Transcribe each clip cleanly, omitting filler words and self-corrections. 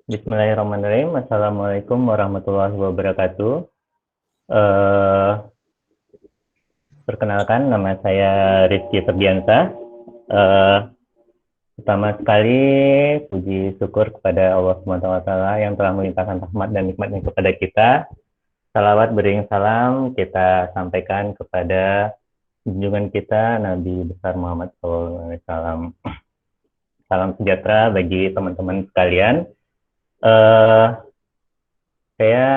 Bismillahirrahmanirrahim. Assalamualaikum warahmatullahi wabarakatuh. Eh, Perkenalkan, nama saya Rizky Ferdiansa. Eh, Pertama sekali, puji syukur kepada Allah SWT yang telah melimpahkan rahmat dan nikmatnya kepada kita. Salawat beriring salam kita sampaikan kepada junjungan kita Nabi besar Muhammad SAW. Salam sejahtera bagi teman-teman sekalian. Eh, saya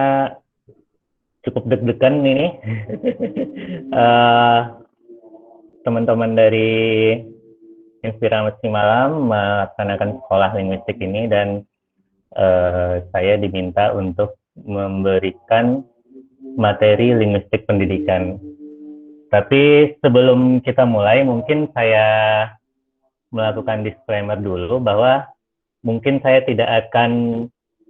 cukup deg-degan ini. Teman-teman dari Inspirasi Malam melaksanakan sekolah linguistik ini dan saya diminta untuk memberikan materi linguistik pendidikan. Tapi sebelum kita mulai, mungkin saya melakukan disclaimer dulu bahwa mungkin saya tidak akan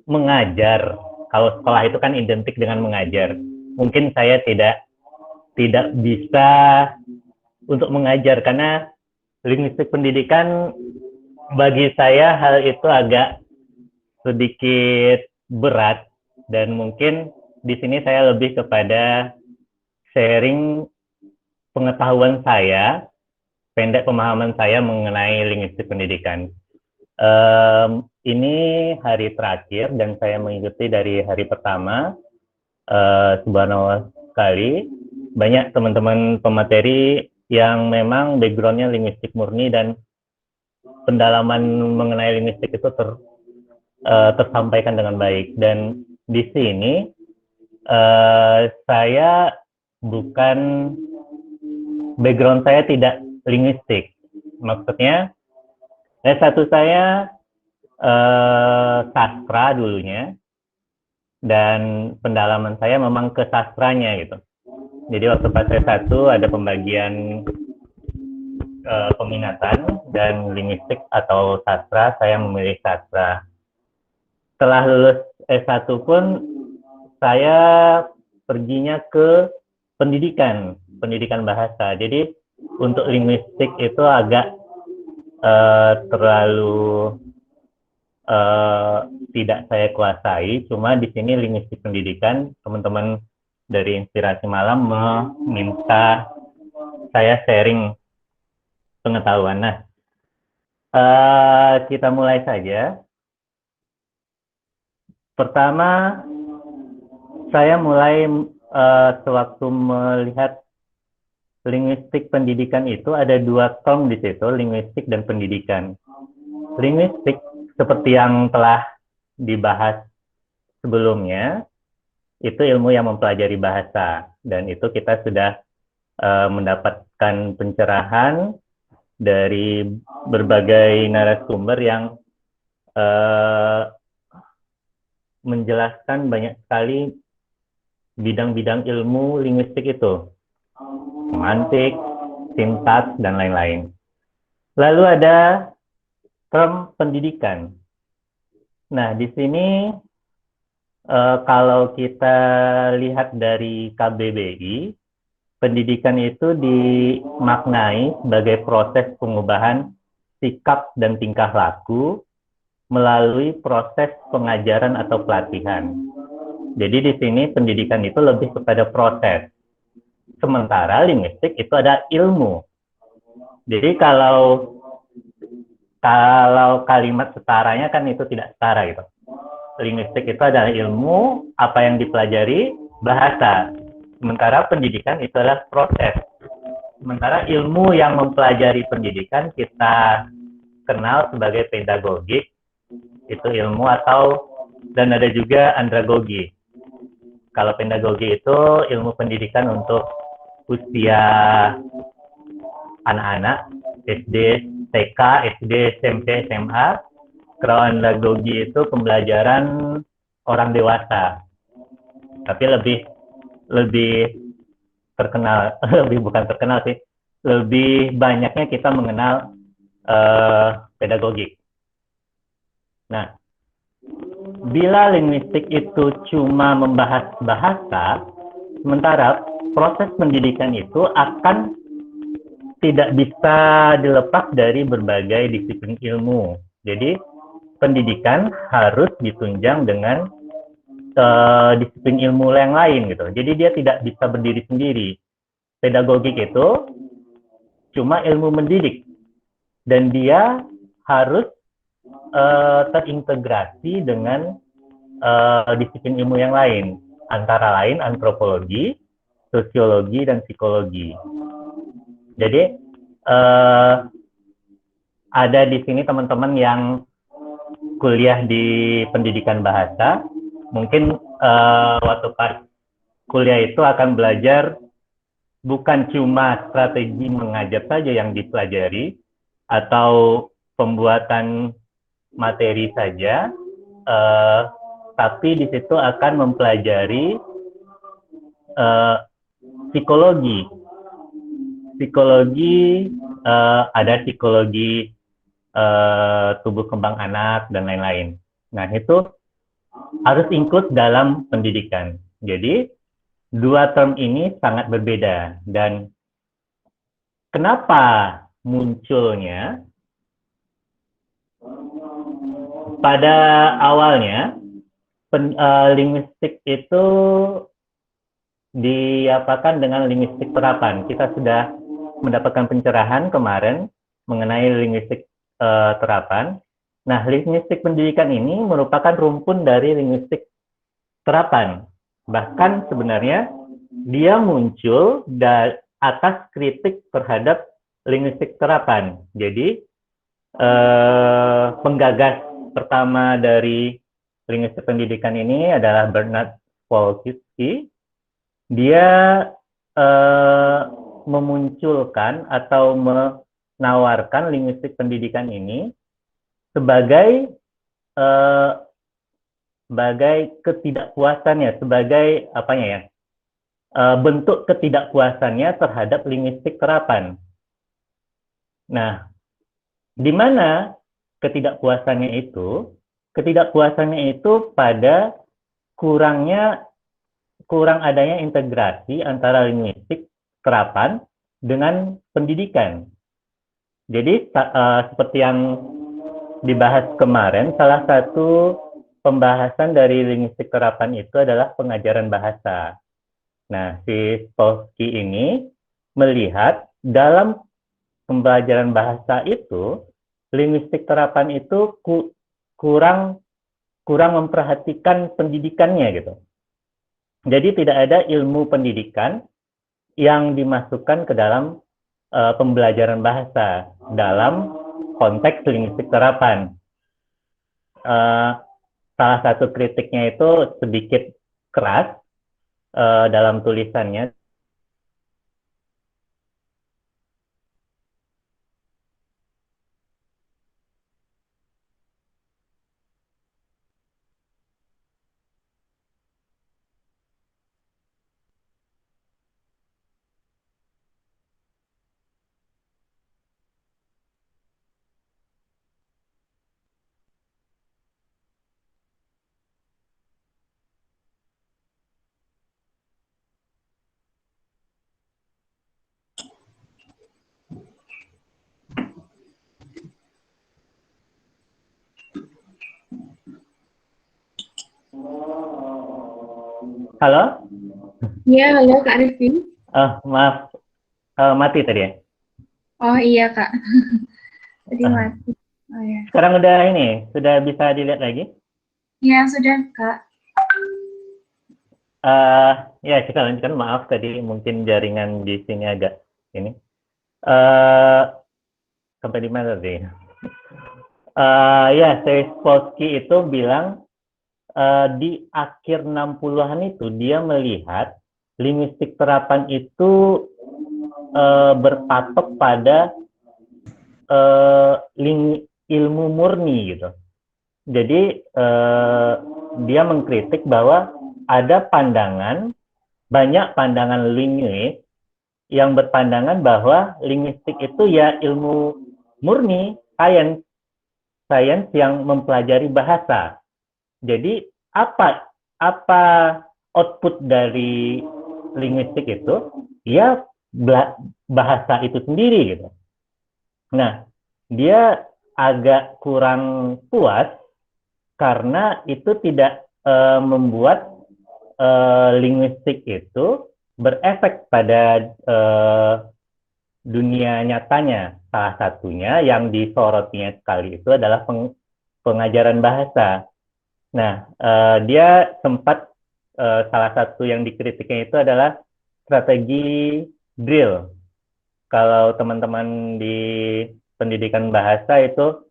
mengajar. Kalau sekolah itu kan identik dengan mengajar. Mungkin saya tidak bisa untuk mengajar karena linguistik pendidikan bagi saya hal itu agak sedikit berat dan mungkin di sini saya lebih kepada sharing pengetahuan saya, pendek pemahaman saya mengenai linguistik pendidikan. Ini hari terakhir dan saya mengikuti dari hari pertama. Subhanallah sekali, banyak teman-teman pemateri yang memang backgroundnya linguistik murni dan pendalaman mengenai linguistik itu tersampaikan dengan baik. Dan di sini saya bukan, background saya tidak linguistik. Maksudnya S1 saya sastra dulunya, dan pendalaman saya memang ke sastranya gitu. Jadi waktu pas S1 ada pembagian peminatan dan linguistik atau sastra, saya memilih sastra. Setelah lulus S1 pun saya perginya ke pendidikan bahasa. Jadi untuk linguistik itu agak terlalu tidak saya kuasai. Cuma di sini linguistik pendidikan, teman-teman dari Inspirasi Malam meminta saya sharing pengetahuan. Nah, kita mulai saja. Pertama, saya mulai sewaktu melihat linguistik pendidikan itu ada dua term di situ, linguistik dan pendidikan. Linguistik seperti yang telah dibahas sebelumnya, itu ilmu yang mempelajari bahasa, dan itu kita sudah mendapatkan pencerahan dari berbagai narasumber yang menjelaskan banyak sekali bidang-bidang ilmu linguistik itu, semantik, sintaks, dan lain-lain. Lalu ada term pendidikan. Nah, di sini kalau kita lihat dari KBBI, pendidikan itu dimaknai sebagai proses pengubahan sikap dan tingkah laku melalui proses pengajaran atau pelatihan. Jadi di sini pendidikan itu lebih kepada proses. Sementara linguistik itu ada ilmu. Jadi kalau kalimat setaranya kan itu tidak setara gitu. Linguistik itu adalah ilmu, apa yang dipelajari, bahasa. Sementara pendidikan itu adalah proses. Sementara ilmu yang mempelajari pendidikan kita kenal sebagai pedagogik, itu ilmu atau, dan ada juga andragogi. Kalau pedagogi itu ilmu pendidikan untuk usia anak-anak, SD, TK, SD, SMP, SMA. Kalau andragogi itu pembelajaran orang dewasa. Tapi lebih terkenal, bukan terkenal sih, lebih banyaknya kita mengenal pedagogik. Nah, bila linguistik itu cuma membahas bahasa, sementara proses pendidikan itu akan tidak bisa dilepas dari berbagai disiplin ilmu. Jadi pendidikan harus ditunjang dengan disiplin ilmu yang lain gitu. Jadi dia tidak bisa berdiri sendiri. Pedagogik itu cuma ilmu mendidik dan dia harus terintegrasi dengan disiplin ilmu yang lain, antara lain antropologi, sosiologi, dan psikologi. Jadi ada di sini teman-teman yang kuliah di pendidikan bahasa, mungkin waktu pas kuliah itu akan belajar bukan cuma strategi mengajar saja yang dipelajari, atau pembuatan materi saja, tapi di situ akan mempelajari psikologi. Psikologi, ada psikologi tubuh kembang anak, dan lain-lain. Nah, itu harus include dalam pendidikan. Jadi, dua term ini sangat berbeda. Dan kenapa munculnya? Pada awalnya, linguistik itu diapakan dengan linguistik terapan. Kita sudah mendapatkan pencerahan kemarin mengenai linguistik terapan. Nah, linguistik pendidikan ini merupakan rumpun dari linguistik terapan. Bahkan sebenarnya dia muncul atas kritik terhadap linguistik terapan. Jadi, penggagas pertama dari linguistik pendidikan ini adalah Bernard Wolkowski. Dia memunculkan atau menawarkan linguistik pendidikan ini sebagai ketidakpuasannya, sebagai apanya ya, bentuk ketidakpuasannya terhadap linguistik terapan. Nah, di mana ketidakpuasannya itu? Ketidakpuasannya itu pada kurang adanya integrasi antara linguistik terapan dengan pendidikan. Jadi seperti yang dibahas kemarin, salah satu pembahasan dari linguistik terapan itu adalah pengajaran bahasa. Nah, si Spolsky ini melihat dalam pembelajaran bahasa itu, linguistik terapan itu kurang memperhatikan pendidikannya gitu. Jadi tidak ada ilmu pendidikan yang dimasukkan ke dalam pembelajaran bahasa dalam konteks linguistik terapan. Salah satu kritiknya itu sedikit keras dalam tulisannya. Halo? Iya, halo Kak Rifin. Maaf, mati tadi ya? Oh iya Kak, tadi mati. Oh ya. Sekarang udah sudah bisa dilihat lagi? Iya sudah Kak. Ya, kita lanjutkan. Maaf tadi mungkin jaringan di sini agak ini. Sampai di mana tadi? Ya, Spolsky itu bilang di akhir 60-an itu dia melihat linguistik terapan itu berpatok pada ilmu murni gitu. Jadi dia mengkritik bahwa ada banyak pandangan linguis yang berpandangan bahwa linguistik itu ya ilmu murni, sains yang mempelajari bahasa. Jadi apa output dari linguistik itu? Ya bahasa itu sendiri gitu. Nah, dia agak kurang puas karena itu tidak membuat linguistik itu berefek pada dunia nyatanya. Salah satunya yang disorotnya sekali itu adalah pengajaran bahasa. Nah, dia sempat salah satu yang dikritiknya itu adalah strategi drill. Kalau teman-teman di pendidikan bahasa itu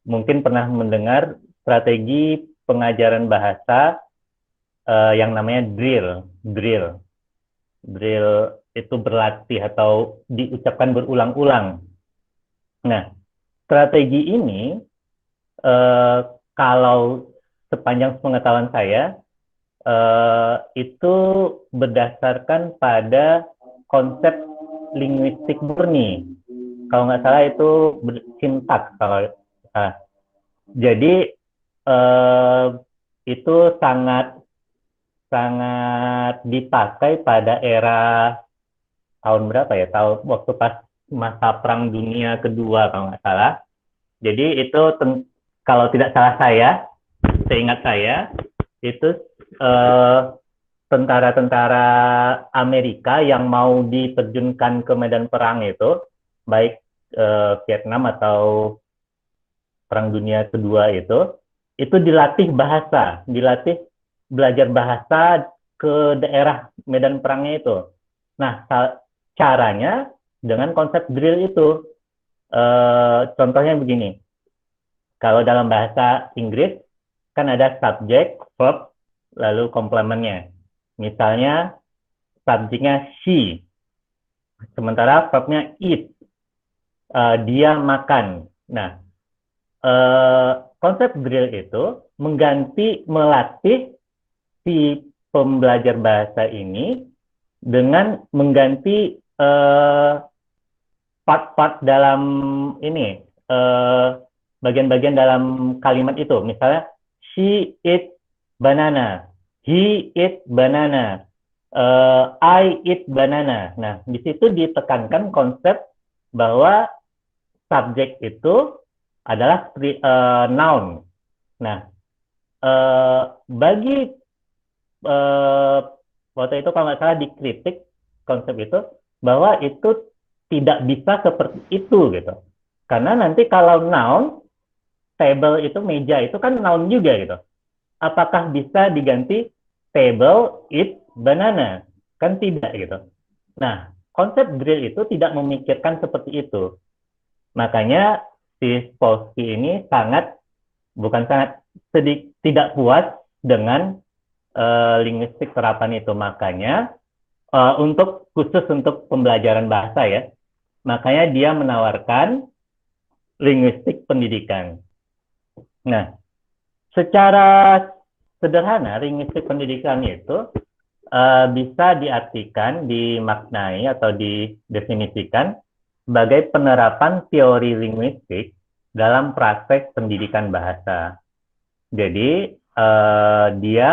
mungkin pernah mendengar strategi pengajaran bahasa yang namanya drill. Drill itu berlatih atau diucapkan berulang-ulang. Nah, strategi ini kalau sepanjang pengetahuan saya itu berdasarkan pada konsep linguistik murni. Kalau nggak salah itu sintaks. Jadi itu sangat dipakai pada era tahun berapa ya? Tahun waktu pas masa Perang Dunia Kedua kalau nggak salah. Jadi itu kalau tidak salah saya, seingat saya itu tentara-tentara Amerika yang mau diterjunkan ke medan perang itu, baik Vietnam atau Perang Dunia Kedua itu dilatih bahasa, dilatih belajar bahasa ke daerah medan perangnya itu. Nah, caranya dengan konsep drill itu. Contohnya begini, kalau dalam bahasa Inggris kan ada subject, verb, lalu komplementnya. Misalnya subjeknya she, sementara verbnya eat, dia makan. Nah, konsep drill itu melatih si pembelajar bahasa ini dengan mengganti part-part dalam ini, bagian-bagian dalam kalimat itu. Misalnya, she eat banana, he eat banana, I eat banana. Nah, di situ ditekankan konsep bahwa subjek itu adalah noun. Nah, bagi waktu itu kalau nggak salah dikritik konsep itu, bahwa itu tidak bisa seperti itu gitu. Karena nanti kalau noun, table itu meja itu kan noun juga gitu. Apakah bisa diganti table eat banana? Kan tidak gitu. Nah, konsep drill itu tidak memikirkan seperti itu. Makanya si Polsky ini tidak puas dengan linguistik terapan itu. Makanya khusus untuk pembelajaran bahasa ya, makanya dia menawarkan linguistik pendidikan. Nah, secara sederhana, linguistik pendidikan itu bisa diartikan, dimaknai, atau didefinisikan sebagai penerapan teori linguistik dalam praktek pendidikan bahasa. Jadi, dia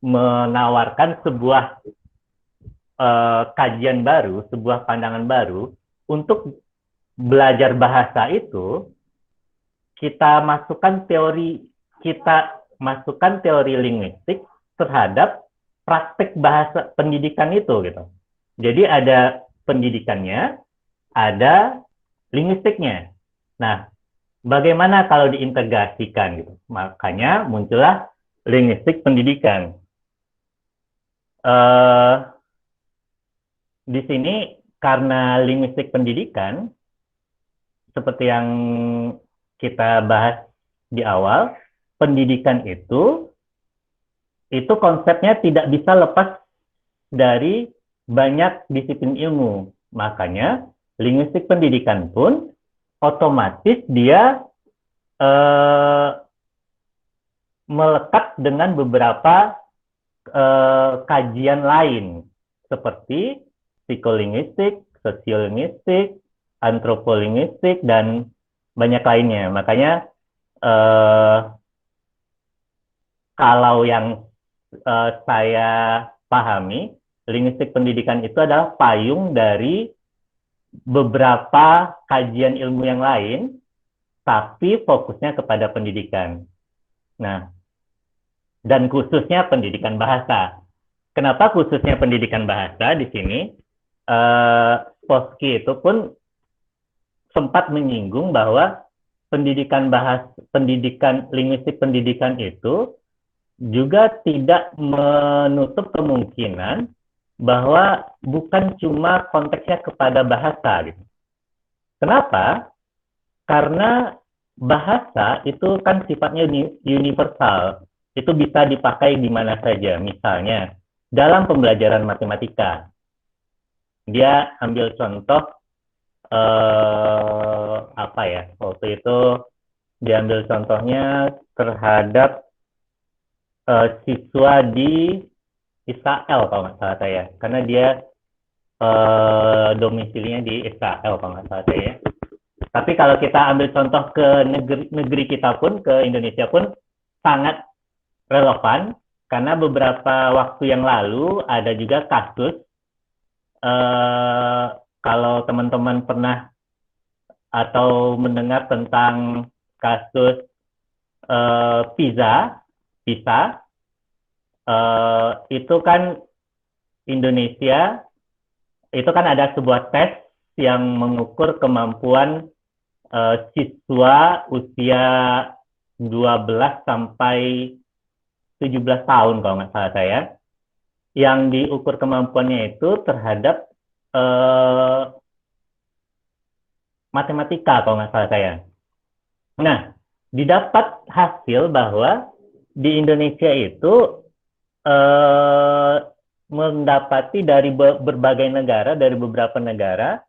menawarkan sebuah kajian baru, sebuah pandangan baru untuk belajar bahasa itu. Kita masukkan teori linguistik terhadap praktek bahasa pendidikan itu gitu. Jadi ada pendidikannya, ada linguistiknya. Nah, bagaimana kalau diintegrasikan gitu? Makanya muncullah linguistik pendidikan. Di sini karena linguistik pendidikan, seperti yang kita bahas di awal, pendidikan itu konsepnya tidak bisa lepas dari banyak disiplin ilmu. Makanya linguistik pendidikan pun otomatis dia melekat dengan beberapa kajian lain seperti psikolinguistik, sosiolinguistik, antropolinguistik, dan banyak lainnya. Makanya kalau yang saya pahami, linguistik pendidikan itu adalah payung dari beberapa kajian ilmu yang lain, tapi fokusnya kepada pendidikan. Nah, dan khususnya pendidikan bahasa. Kenapa khususnya pendidikan bahasa di sini? Posky itu pun sempat menyinggung bahwa pendidikan linguistik pendidikan itu juga tidak menutup kemungkinan bahwa bukan cuma konteksnya kepada bahasa gitu. Kenapa? Karena bahasa itu kan sifatnya universal. Itu bisa dipakai di mana saja. Misalnya, dalam pembelajaran matematika, dia ambil contoh apa ya? Waktu itu diambil contohnya terhadap siswa di Israel kalau nggak salah saya, karena dia domisilinya di Israel kalau nggak salah saya. Tapi kalau kita ambil contoh ke negeri kita pun, ke Indonesia pun sangat relevan, karena beberapa waktu yang lalu ada juga kasus, kalau teman-teman pernah atau mendengar tentang kasus PISA, itu kan Indonesia, itu kan ada sebuah tes yang mengukur kemampuan siswa usia 12 sampai 17 tahun kalau nggak salah saya, yang diukur kemampuannya itu terhadap matematika kalau nggak salah saya. Nah, didapat hasil bahwa di Indonesia itu mendapati dari berbagai negara, dari beberapa negara,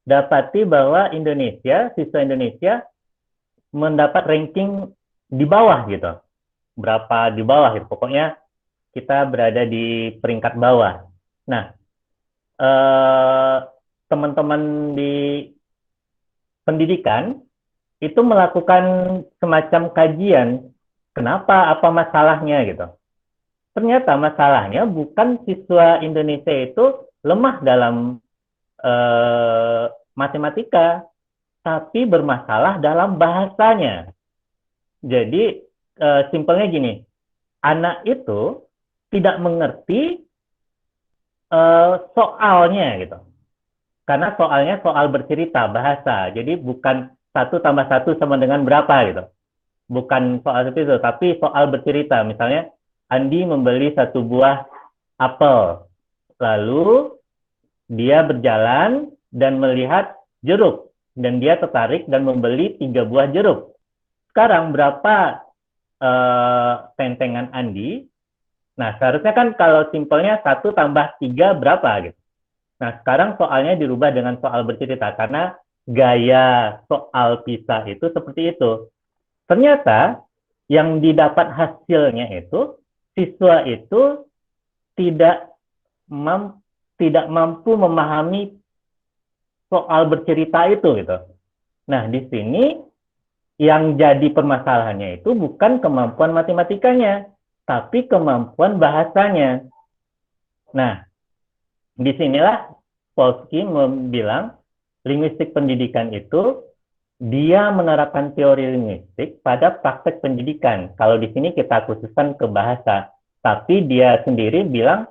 dapati bahwa siswa Indonesia mendapat ranking di bawah gitu. Berapa di bawah gitu. Pokoknya kita berada di peringkat bawah. Nah, teman-teman di pendidikan itu melakukan semacam kajian, kenapa, apa masalahnya gitu. Ternyata masalahnya bukan siswa Indonesia itu lemah dalam matematika, tapi bermasalah dalam bahasanya. Jadi simpelnya gini, anak itu tidak mengerti soalnya gitu. Karena soalnya soal bercerita, bahasa. Jadi bukan 1 tambah 1 sama dengan berapa gitu. Bukan soal seperti itu, tapi soal bercerita. Misalnya, Andi membeli 1 buah apel. Lalu, dia berjalan dan melihat jeruk. Dan dia tertarik dan membeli 3 buah jeruk. Sekarang berapa tentengan Andi? Nah, seharusnya kan kalau simpelnya 1 tambah 3 berapa gitu. Nah, sekarang soalnya dirubah dengan soal bercerita, karena gaya soal PISA itu seperti itu. Ternyata yang didapat hasilnya itu, siswa itu tidak mampu memahami soal bercerita itu gitu. Nah, di sini yang jadi permasalahannya itu bukan kemampuan matematikanya, tapi kemampuan bahasanya. Nah, disinilah Polsky bilang linguistik pendidikan itu dia menerapkan teori linguistik pada praktek pendidikan. Kalau di sini kita khususkan ke bahasa, tapi dia sendiri bilang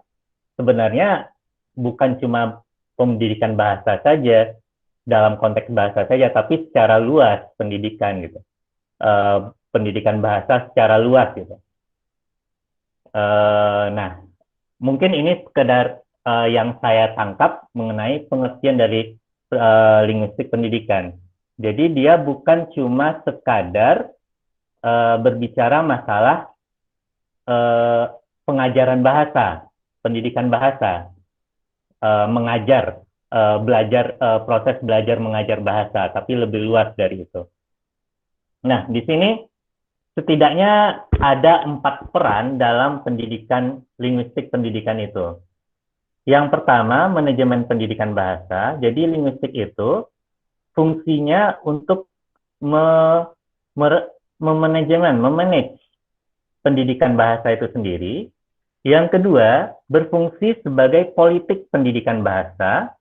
sebenarnya bukan cuma pendidikan bahasa saja, dalam konteks bahasa saja, tapi secara luas pendidikan gitu. Pendidikan bahasa secara luas gitu. Nah, mungkin ini sekedar yang saya tangkap mengenai pengertian dari linguistik pendidikan. Jadi dia bukan cuma sekadar berbicara masalah pengajaran bahasa, pendidikan bahasa, proses belajar mengajar bahasa, tapi lebih luas dari itu. Nah, di sini setidaknya ada 4 peran dalam pendidikan linguistik pendidikan itu. Yang pertama, manajemen pendidikan bahasa. Jadi linguistik itu fungsinya untuk memanage pendidikan bahasa itu sendiri. Yang kedua, berfungsi sebagai politik pendidikan bahasa.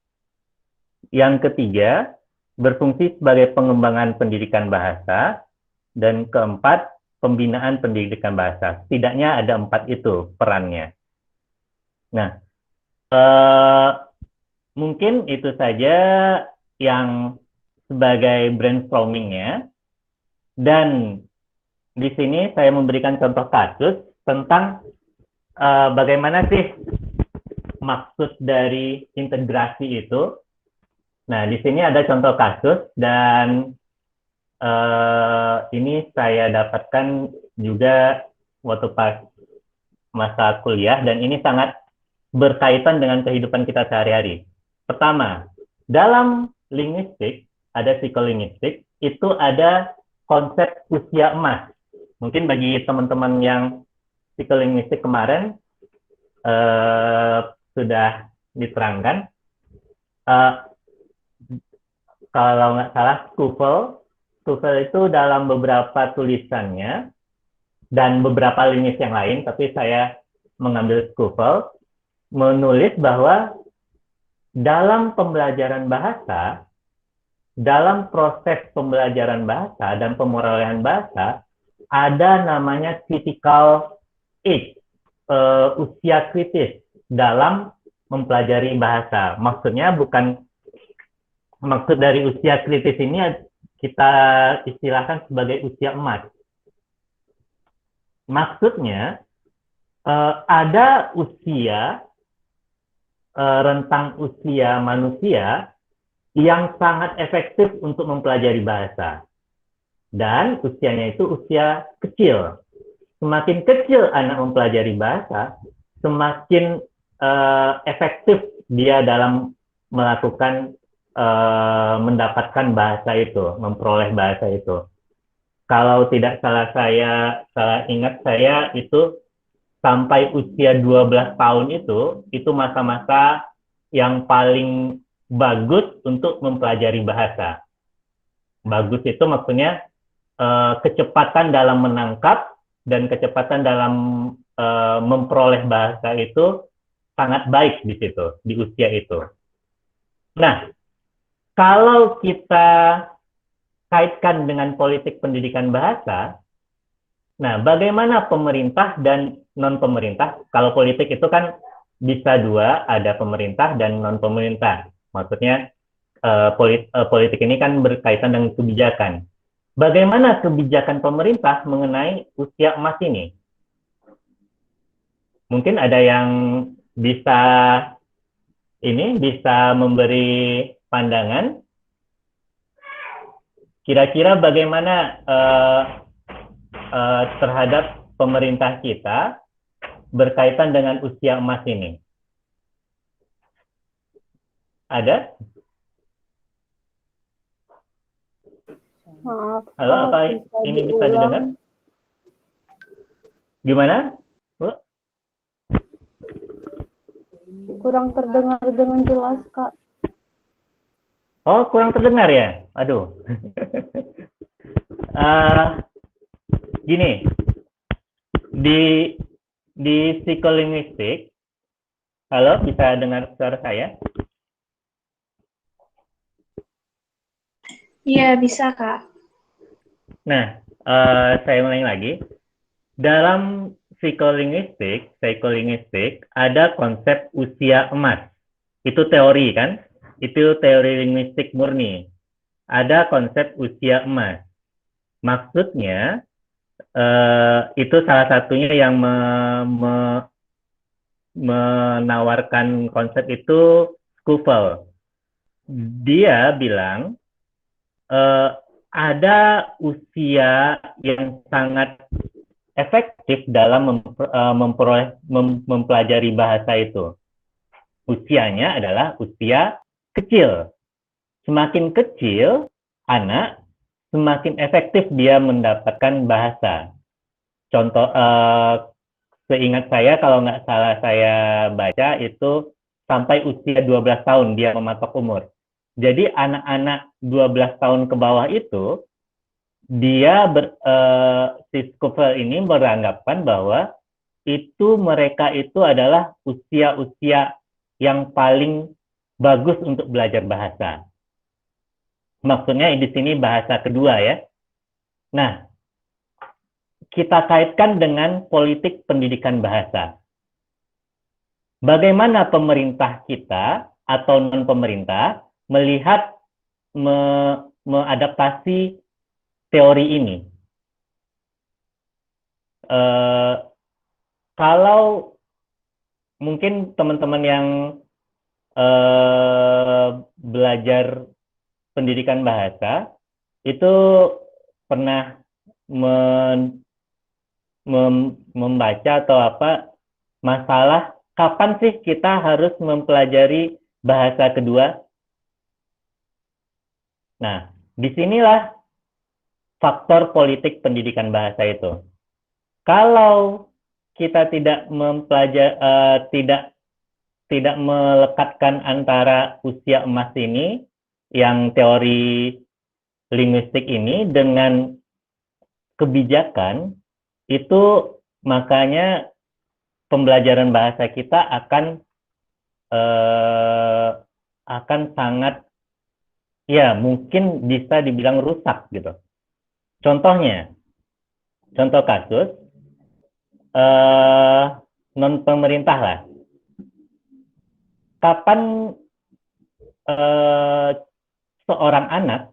Yang ketiga, berfungsi sebagai pengembangan pendidikan bahasa. Dan keempat, pembinaan pendidikan bahasa. Setidaknya ada 4 itu perannya. Nah, mungkin itu saja yang sebagai brainstormingnya. Dan di sini saya memberikan contoh kasus tentang bagaimana sih maksud dari integrasi itu. Nah, di sini ada contoh kasus dan ini saya dapatkan juga waktu pas masa kuliah dan ini sangat berkaitan dengan kehidupan kita sehari-hari. Pertama, dalam linguistik, ada psikolinguistik, itu ada konsep usia emas. Mungkin bagi teman-teman yang psikolinguistik kemarin sudah diterangkan. Kalau nggak salah, Scovel itu dalam beberapa tulisannya dan beberapa linguis yang lain, tapi saya mengambil Scovel, menulis bahwa dalam pembelajaran bahasa, dalam proses pembelajaran bahasa dan pemerolehan bahasa, ada namanya critical age, usia kritis dalam mempelajari bahasa. Maksudnya maksud dari usia kritis ini kita istilahkan sebagai usia emas. Maksudnya, ada usia, rentang usia manusia yang sangat efektif untuk mempelajari bahasa. Dan usianya itu usia kecil. Semakin kecil anak mempelajari bahasa, semakin efektif dia dalam melakukan mendapatkan bahasa itu, memperoleh bahasa itu. Kalau tidak salah ingat saya itu sampai usia 12 tahun itu masa-masa yang paling bagus untuk mempelajari bahasa. Bagus itu maksudnya kecepatan dalam menangkap dan kecepatan dalam memperoleh bahasa itu sangat baik di situ, di usia itu. Nah, kalau kita kaitkan dengan politik pendidikan bahasa, nah bagaimana pemerintah dan non-pemerintah? Kalau politik itu kan bisa dua, ada pemerintah dan non-pemerintah. Maksudnya politik ini kan berkaitan dengan kebijakan. Bagaimana kebijakan pemerintah mengenai usia emas ini? Mungkin ada yang bisa memberi pandangan. Kira-kira bagaimana terhadap pemerintah kita berkaitan dengan usia emas ini? Ada? Maaf, halo, apa ini bisa didengar? Gimana, Bu? Kurang terdengar dengan jelas, Kak. Oh, kurang terdengar ya? Aduh. Gini, di psikolinguistik, halo, bisa dengar suara saya? Iya, bisa, Kak. Nah, saya ulangi lagi. Dalam psikolinguistik ada konsep usia emas. Itu teori kan? Itu teori linguistik murni. Ada konsep usia emas. Maksudnya, itu salah satunya yang menawarkan konsep itu Scovel. Dia bilang, ada usia yang sangat efektif dalam mempelajari bahasa itu. Usianya adalah usia kecil. Semakin kecil anak, semakin efektif dia mendapatkan bahasa. Contoh, seingat saya, kalau nggak salah saya baca, itu sampai usia 12 tahun dia mematok umur. Jadi anak-anak 12 tahun ke bawah itu, si Scovel ini beranggapan bahwa mereka itu adalah usia-usia yang paling bagus untuk belajar bahasa. Maksudnya di sini bahasa kedua ya. Nah, kita kaitkan dengan politik pendidikan bahasa. Bagaimana pemerintah kita atau non-pemerintah melihat mengadaptasi teori ini? Kalau mungkin teman-teman yang belajar pendidikan bahasa itu pernah membaca atau apa masalah kapan sih kita harus mempelajari bahasa kedua. Nah, disinilah faktor politik pendidikan bahasa itu. Kalau kita tidak tidak melekatkan antara usia emas ini, yang teori linguistik ini, dengan kebijakan, itu makanya pembelajaran bahasa kita akan sangat, ya mungkin bisa dibilang rusak gitu. Contohnya, contoh kasus, non pemerintah lah. Kapan seorang anak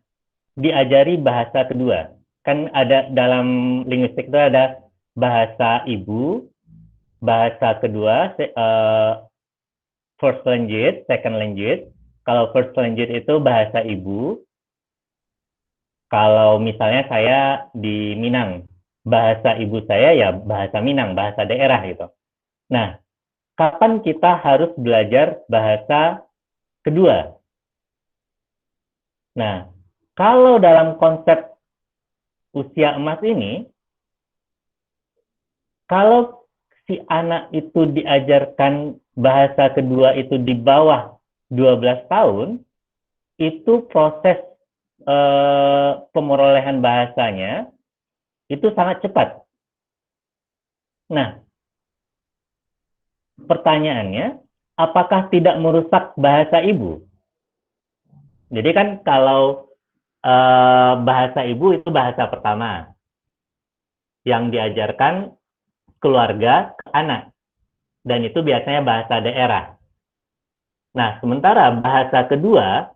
diajari bahasa kedua? Kan ada dalam linguistik itu ada bahasa ibu, bahasa kedua, first language, second language. Kalau first language itu bahasa ibu. Kalau misalnya saya di Minang, bahasa ibu saya ya bahasa Minang, bahasa daerah gitu. Nah, kapan kita harus belajar bahasa kedua? Nah, kalau dalam konsep usia emas ini, kalau si anak itu diajarkan bahasa kedua itu di bawah 12 tahun, itu proses pemerolehan bahasanya itu sangat cepat. Nah, pertanyaannya, apakah tidak merusak bahasa ibu? Jadi kan kalau bahasa ibu itu bahasa pertama yang diajarkan keluarga ke anak, dan itu biasanya bahasa daerah. Nah, sementara bahasa kedua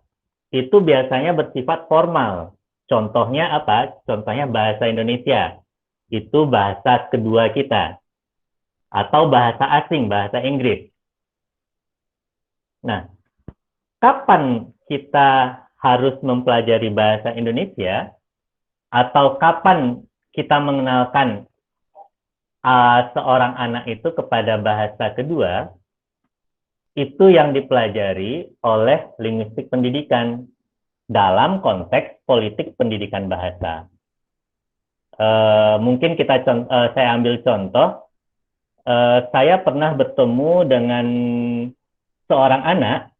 itu biasanya bersifat formal. Contohnya apa? Contohnya bahasa Indonesia. Itu bahasa kedua kita. Atau bahasa asing, bahasa Inggris. Nah, kapan kita harus mempelajari bahasa Indonesia? Atau kapan kita mengenalkan seorang anak itu kepada bahasa kedua? Itu yang dipelajari oleh linguistik pendidikan dalam konteks politik pendidikan bahasa. Mungkin saya ambil contoh, saya pernah bertemu dengan seorang anak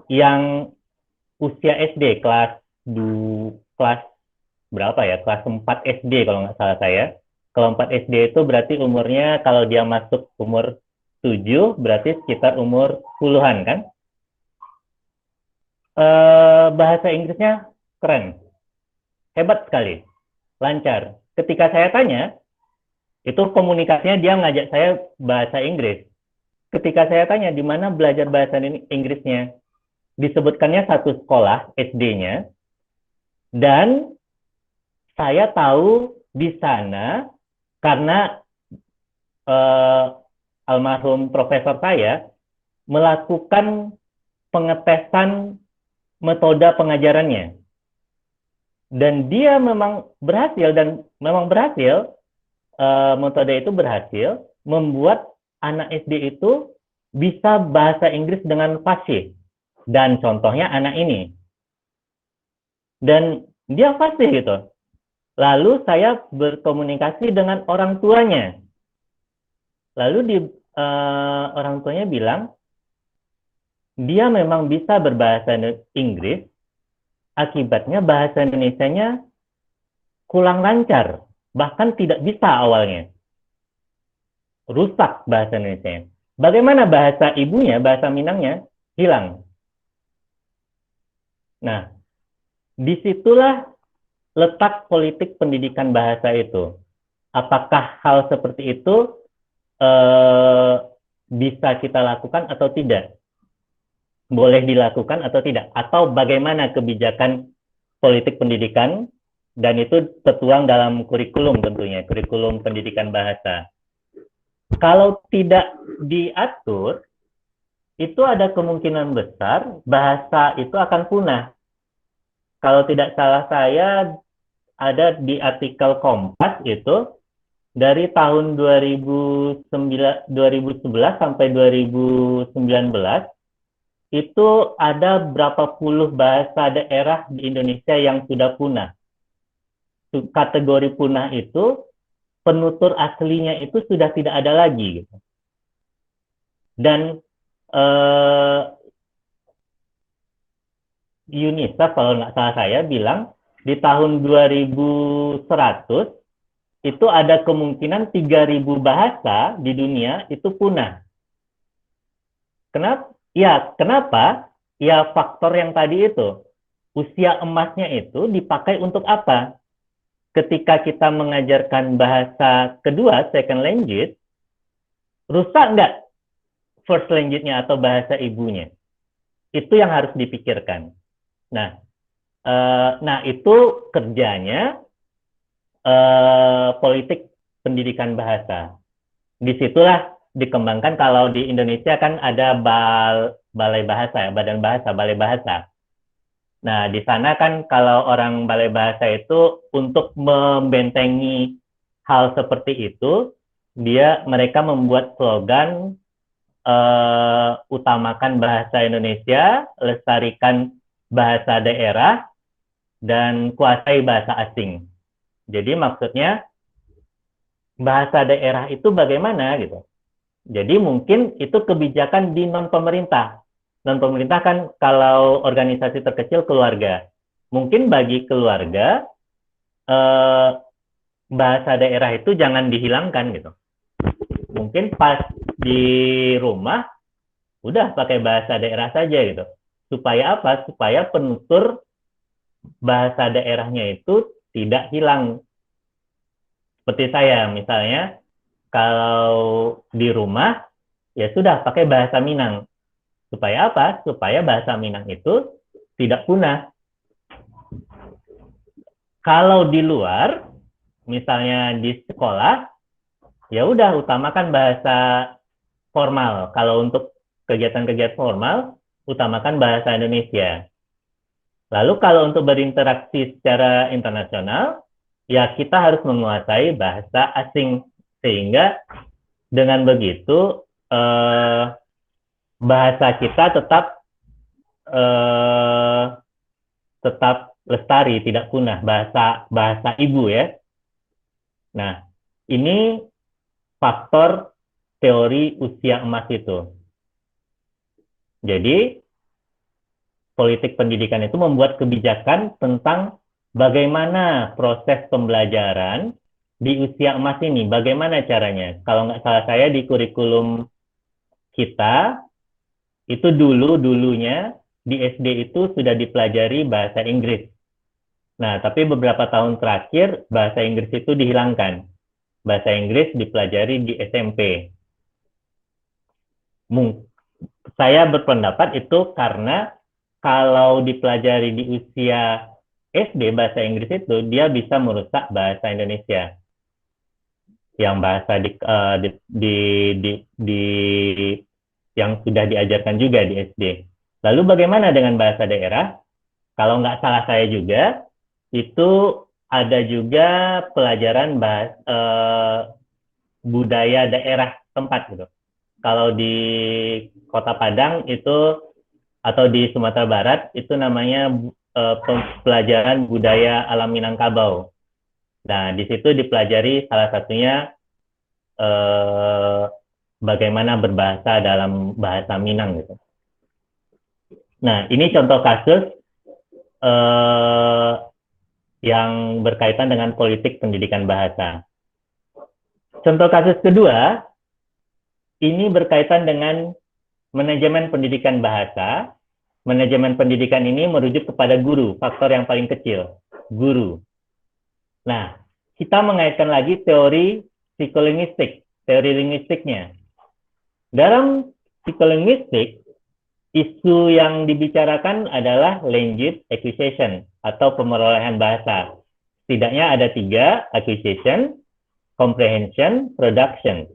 yang usia SD, kelas berapa ya, kelas 4 SD kalau nggak salah saya. Kalau 4 SD itu berarti umurnya, kalau dia masuk umur 7, berarti sekitar umur puluhan kan? Bahasa Inggrisnya keren, hebat sekali, lancar. Ketika saya tanya, itu komunikasinya dia ngajak saya bahasa Inggris. Ketika saya tanya di mana belajar bahasa Inggrisnya, disebutkannya satu sekolah SD-nya, dan saya tahu di sana karena almarhum profesor saya melakukan pengetesan metode pengajarannya. Dan dia memang berhasil, metode itu berhasil membuat anak SD itu bisa bahasa Inggris dengan fasih. Dan contohnya anak ini. Dan dia fasih gitu. Lalu saya berkomunikasi dengan orang tuanya. Lalu orang tuanya bilang, dia memang bisa berbahasa Inggris, akibatnya bahasa Indonesianya kurang lancar, bahkan tidak bisa awalnya. Rusak bahasa Indonesia. Bagaimana bahasa ibunya, bahasa Minangnya, hilang. Nah, disitulah letak politik pendidikan bahasa itu. apakah hal seperti itu bisa kita lakukan atau tidak? Boleh dilakukan atau tidak? Atau bagaimana kebijakan politik pendidikan, dan itu tertuang dalam kurikulum tentunya, kurikulum pendidikan bahasa. Kalau tidak diatur, itu ada kemungkinan besar bahasa itu akan punah. Kalau tidak salah saya, ada di artikel Kompas itu, dari tahun 2011 sampai 2019, itu ada berapa puluh bahasa daerah di Indonesia yang sudah punah. Kategori punah itu, penutur aslinya itu sudah tidak ada lagi. Gitu. Dan UNICEF, kalau nggak salah saya, bilang di tahun 2100, itu ada kemungkinan 3.000 bahasa di dunia itu punah. Kenapa? Ya, kenapa? Ya, faktor yang tadi itu. Usia emasnya itu dipakai untuk apa? Ketika kita mengajarkan bahasa kedua, second language, rusak nggak first language-nya atau bahasa ibunya? Itu yang harus dipikirkan. Nah, itu kerjanya politik pendidikan bahasa. Disitulah dikembangkan. Kalau di Indonesia kan ada balai bahasa, ya, badan bahasa, balai bahasa. Nah, di sana kan kalau orang balai bahasa itu untuk membentengi hal seperti itu, mereka membuat slogan utamakan bahasa Indonesia, lestarikan bahasa daerah, dan kuasai bahasa asing. Jadi maksudnya bahasa daerah itu bagaimana gitu. Jadi mungkin itu kebijakan di non-pemerintah. Non-pemerintah kan kalau organisasi terkecil keluarga. Mungkin bagi keluarga bahasa daerah itu jangan dihilangkan gitu. Mungkin pas di rumah udah pakai bahasa daerah saja gitu. Supaya apa? Supaya penutur bahasa daerahnya itu tidak hilang. Seperti saya misalnya, kalau di rumah ya sudah pakai bahasa Minang. Supaya apa? Supaya bahasa Minang itu tidak punah. Kalau di luar, misalnya di sekolah, ya udah utamakan bahasa formal. Kalau untuk kegiatan-kegiatan formal, utamakan bahasa Indonesia. Lalu kalau untuk berinteraksi secara internasional, ya kita harus menguasai bahasa asing. Sehingga dengan begitu, bahasa kita tetap lestari, tidak punah, bahasa ibu ya. Nah, ini faktor teori usia emas itu. Jadi, politik pendidikan itu membuat kebijakan tentang bagaimana proses pembelajaran di usia emas ini, bagaimana caranya. Kalau nggak salah saya di kurikulum kita, itu dulunya di SD itu sudah dipelajari bahasa Inggris. Nah, tapi beberapa tahun terakhir bahasa Inggris itu dihilangkan. Bahasa Inggris dipelajari di SMP. Saya berpendapat itu karena kalau dipelajari di usia SD bahasa Inggris itu, dia bisa merusak bahasa Indonesia. Yang bahasa yang sudah diajarkan juga di SD. Lalu bagaimana dengan bahasa daerah? Kalau nggak salah saya juga, itu ada juga pelajaran budaya daerah tempat gitu. Kalau di Kota Padang itu atau di Sumatera Barat itu namanya pelajaran budaya alam Minangkabau. Nah, di situ dipelajari salah satunya bagaimana berbahasa dalam bahasa Minang gitu. Nah, ini contoh kasus yang berkaitan dengan politik pendidikan bahasa. Contoh kasus kedua, ini berkaitan dengan manajemen pendidikan bahasa. Manajemen pendidikan ini merujuk kepada guru, faktor yang paling kecil, guru. Nah, kita mengaitkan lagi teori psikolinguistik, teori linguistiknya. Dalam psikolinguistik, isu yang dibicarakan adalah language acquisition atau pemerolehan bahasa. Setidaknya ada 3, acquisition, comprehension, production.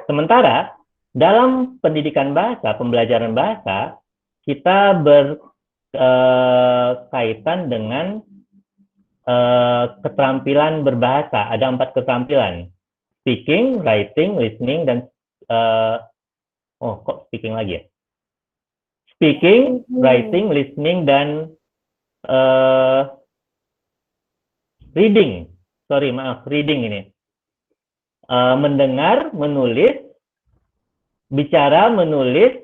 Sementara dalam pendidikan bahasa, pembelajaran bahasa, kita berkaitan dengan keterampilan berbahasa. Ada 4 keterampilan: speaking, writing, listening, dan speaking lagi ya? Speaking, writing, listening, dan reading. Sorry, maaf, reading ini. Mendengar, menulis, bicara, menulis,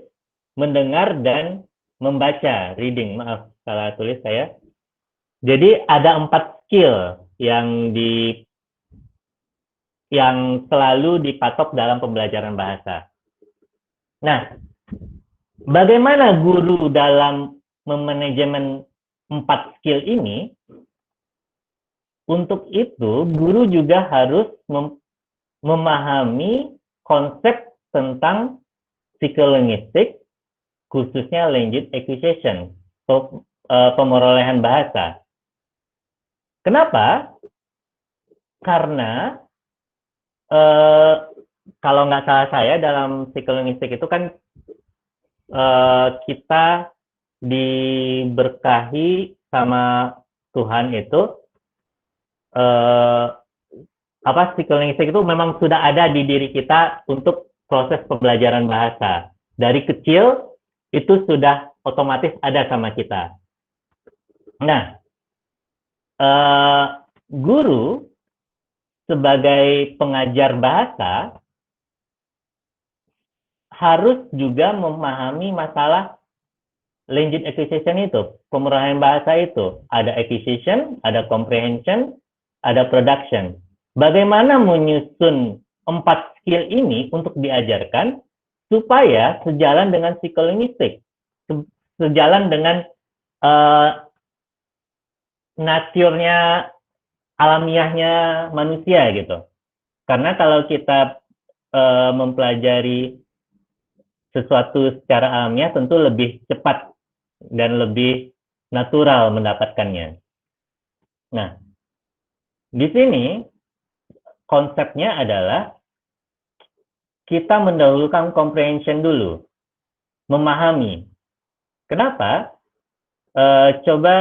mendengar, dan membaca. Reading, maaf, salah tulis saya. Jadi ada 4 skill yang selalu dipatok dalam pembelajaran bahasa. Nah, bagaimana guru dalam memanajemen 4 skill ini? Untuk itu, guru juga harus memahami konsep tentang psikolinguistik, khususnya language acquisition, pemerolehan bahasa. Kenapa? Karena kalau nggak salah saya, dalam psikolinguistik itu kan kita diberkahi sama Tuhan itu, psikolinguistik itu memang sudah ada di diri kita untuk proses pembelajaran bahasa. Dari kecil itu sudah otomatis ada sama kita. Nah, guru sebagai pengajar bahasa harus juga memahami masalah language acquisition itu, pemerolehan bahasa itu. Ada acquisition, ada comprehension, ada production. Bagaimana menyusun 4 skill ini untuk diajarkan supaya sejalan dengan psikolinguistik, sejalan dengan naturnya, alamiahnya manusia gitu. Karena kalau kita mempelajari sesuatu secara alamiah tentu lebih cepat dan lebih natural mendapatkannya. Nah, di sini konsepnya adalah kita mendahulukan comprehension dulu, memahami. Kenapa? Coba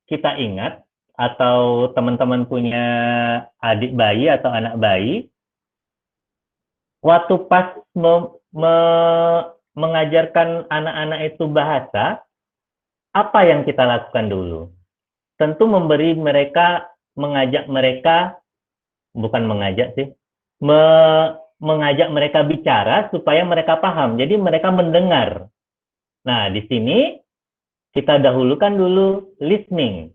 kita ingat, atau teman-teman punya adik bayi atau anak bayi, waktu pas mengajarkan anak-anak itu bahasa, apa yang kita lakukan dulu? Tentu mengajak mereka bicara supaya mereka paham. Jadi mereka mendengar. Nah, di sini kita dahulukan dulu listening,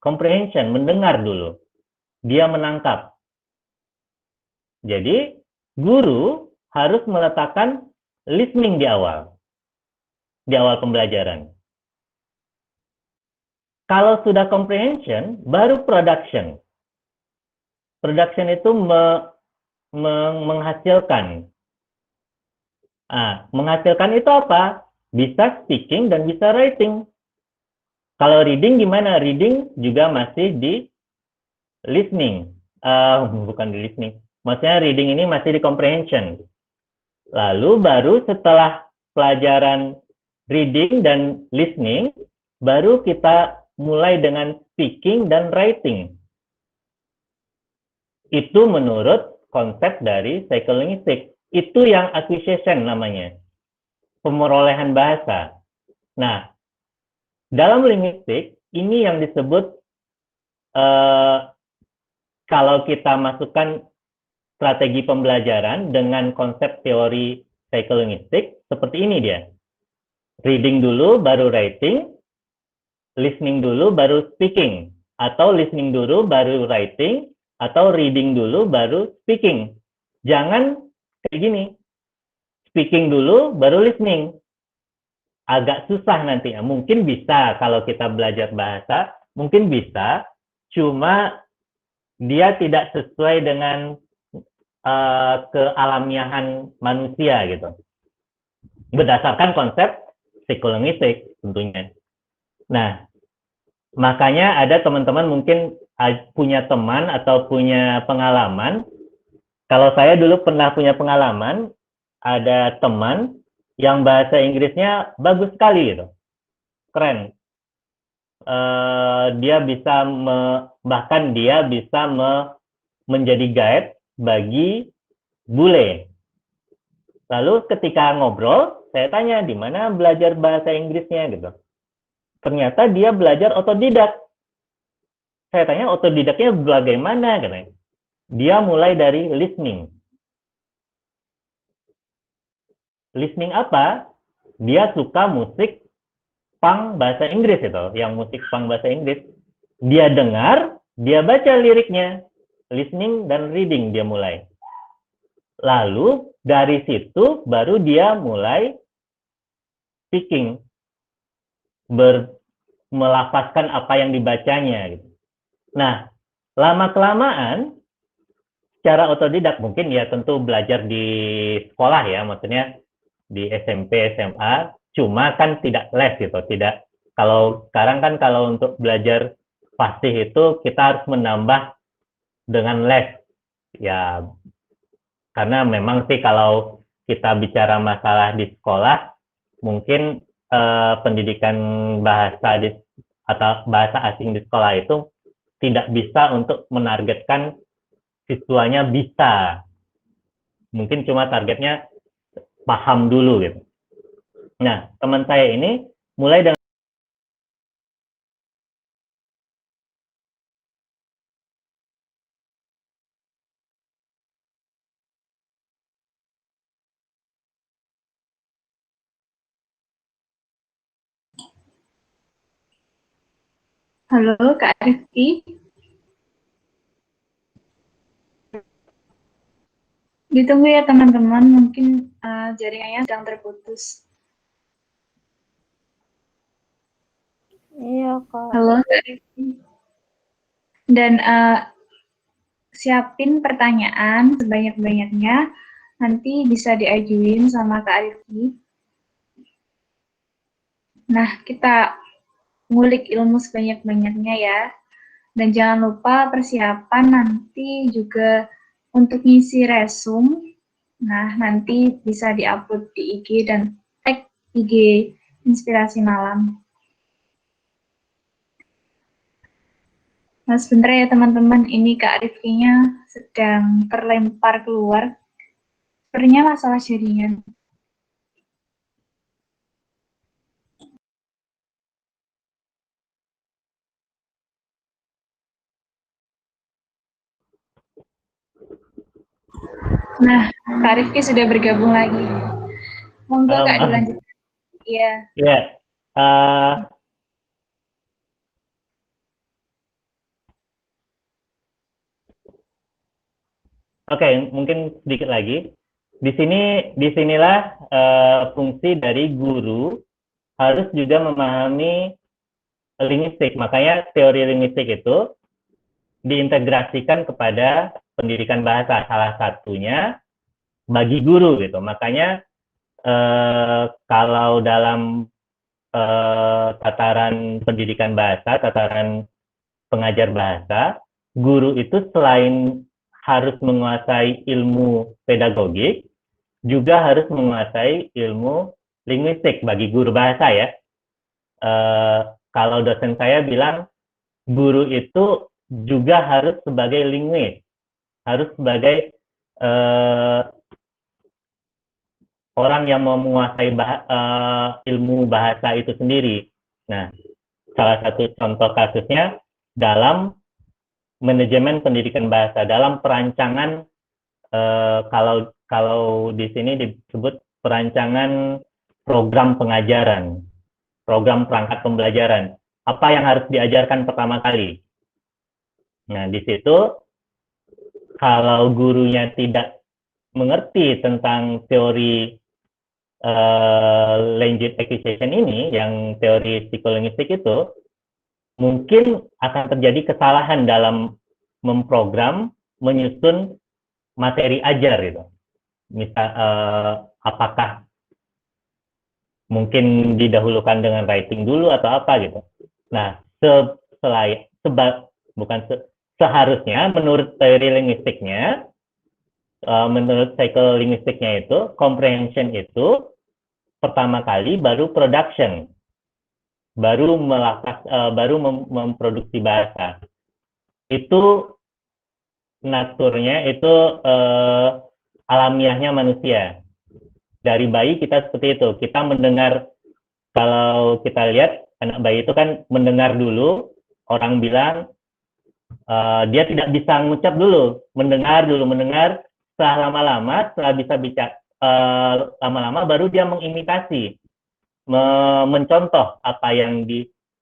comprehension, mendengar dulu. Dia menangkap. Jadi, guru harus meletakkan listening di awal pembelajaran. Kalau sudah comprehension, baru production. Production itu menghasilkan. Menghasilkan itu apa? Bisa speaking dan bisa writing. Kalau reading gimana? Reading juga masih di listening. Bukan di listening. Maksudnya reading ini masih di comprehension. Lalu baru setelah pelajaran reading dan listening, baru kita mulai dengan speaking dan writing. Itu menurut konsep dari psikolinguistik. Itu yang acquisition namanya. Pemerolehan bahasa. Nah, dalam linguistik, ini yang disebut, kalau kita masukkan strategi pembelajaran dengan konsep teori psikolinguistik, seperti ini dia. Reading dulu, baru writing. Listening dulu, baru speaking. Atau listening dulu, baru writing. Atau reading dulu, baru speaking. Jangan kayak gini. Speaking dulu, baru listening. Agak susah nanti. Mungkin bisa kalau kita belajar bahasa, mungkin bisa. Cuma dia tidak sesuai dengan kealamiahan manusia gitu. Berdasarkan konsep psikolinguistik tentunya. Nah, makanya ada teman-teman mungkin punya teman atau punya pengalaman. Kalau saya dulu pernah punya pengalaman, ada teman yang bahasa Inggrisnya bagus sekali gitu, keren. Dia bisa bahkan dia bisa menjadi guide bagi bule. Lalu ketika ngobrol, saya tanya di mana belajar bahasa Inggrisnya gitu. Ternyata dia belajar otodidak. Saya tanya otodidaknya bagaimana katanya. Dia mulai dari listening. Listening apa? Dia suka musik punk bahasa Inggris itu, yang musik punk bahasa Inggris. Dia dengar, dia baca liriknya. Listening dan reading dia mulai. Lalu dari situ baru dia mulai speaking, melafazkan apa yang dibacanya. Gitu. Nah, lama-kelamaan, secara otodidak mungkin ya tentu belajar di sekolah ya, maksudnya di SMP, SMA, cuma kan tidak les gitu, tidak. Kalau sekarang kan kalau untuk belajar fasih itu kita harus menambah dengan les, ya karena memang sih kalau kita bicara masalah di sekolah, mungkin pendidikan bahasa atau bahasa asing di sekolah itu tidak bisa untuk menargetkan siswanya bisa. Mungkin cuma targetnya paham dulu gitu. Nah, teman saya ini mulai dengan Halo Kak Rifki, ditunggu ya teman-teman, mungkin jaringannya sedang terputus. Iya, Kak. Halo Kak Rifki. Dan siapin pertanyaan sebanyak-banyaknya, nanti bisa diajuin sama Kak Rifki. Nah, kita ngulik ilmu sebanyak-banyaknya ya. Dan jangan lupa persiapan nanti juga untuk ngisi resume. Nah, nanti bisa diupload di IG dan tag IG Inspirasi Malam. Nah, sebentar ya teman-teman, ini Kak Rifki-nya sedang terlempar keluar. Sepertinya masalah jaringan. Nah, Kak Rifki sudah bergabung lagi. Monggo Kak dilanjutkan. Iya. ya oke, mungkin sedikit lagi. Disinilah fungsi dari guru harus juga memahami linguistik. Makanya teori linguistik itu diintegrasikan kepada pendidikan bahasa. Salah satunya bagi guru gitu. Makanya kalau dalam tataran pendidikan bahasa, tataran pengajar bahasa, guru itu selain harus menguasai ilmu pedagogik, juga harus menguasai ilmu linguistik bagi guru bahasa ya. Kalau dosen saya bilang, guru itu juga harus sebagai linguis, harus sebagai orang yang mau menguasai ilmu bahasa itu sendiri. Nah, salah satu contoh kasusnya dalam manajemen pendidikan bahasa, dalam perancangan kalau di sini disebut perancangan program pengajaran, program perangkat pembelajaran. Apa yang harus diajarkan pertama kali? Nah, di situ kalau gurunya tidak mengerti tentang teori language acquisition ini, yang teori psikolinguistik itu, mungkin akan terjadi kesalahan dalam memprogram, menyusun materi ajar gitu. Misal apakah mungkin didahulukan dengan writing dulu atau apa gitu. Nah, seharusnya menurut teori linguistiknya, menurut psikolinguistiknya itu, comprehension itu pertama kali baru production, baru memproduksi bahasa. Itu naturnya, itu alamiahnya manusia. Dari bayi kita seperti itu, kita mendengar, kalau kita lihat anak bayi itu kan mendengar dulu, orang bilang, dia tidak bisa mengucap dulu, mendengar, setelah lama-lama, setelah bisa bicara, lama-lama baru dia mengimitasi, mencontoh apa yang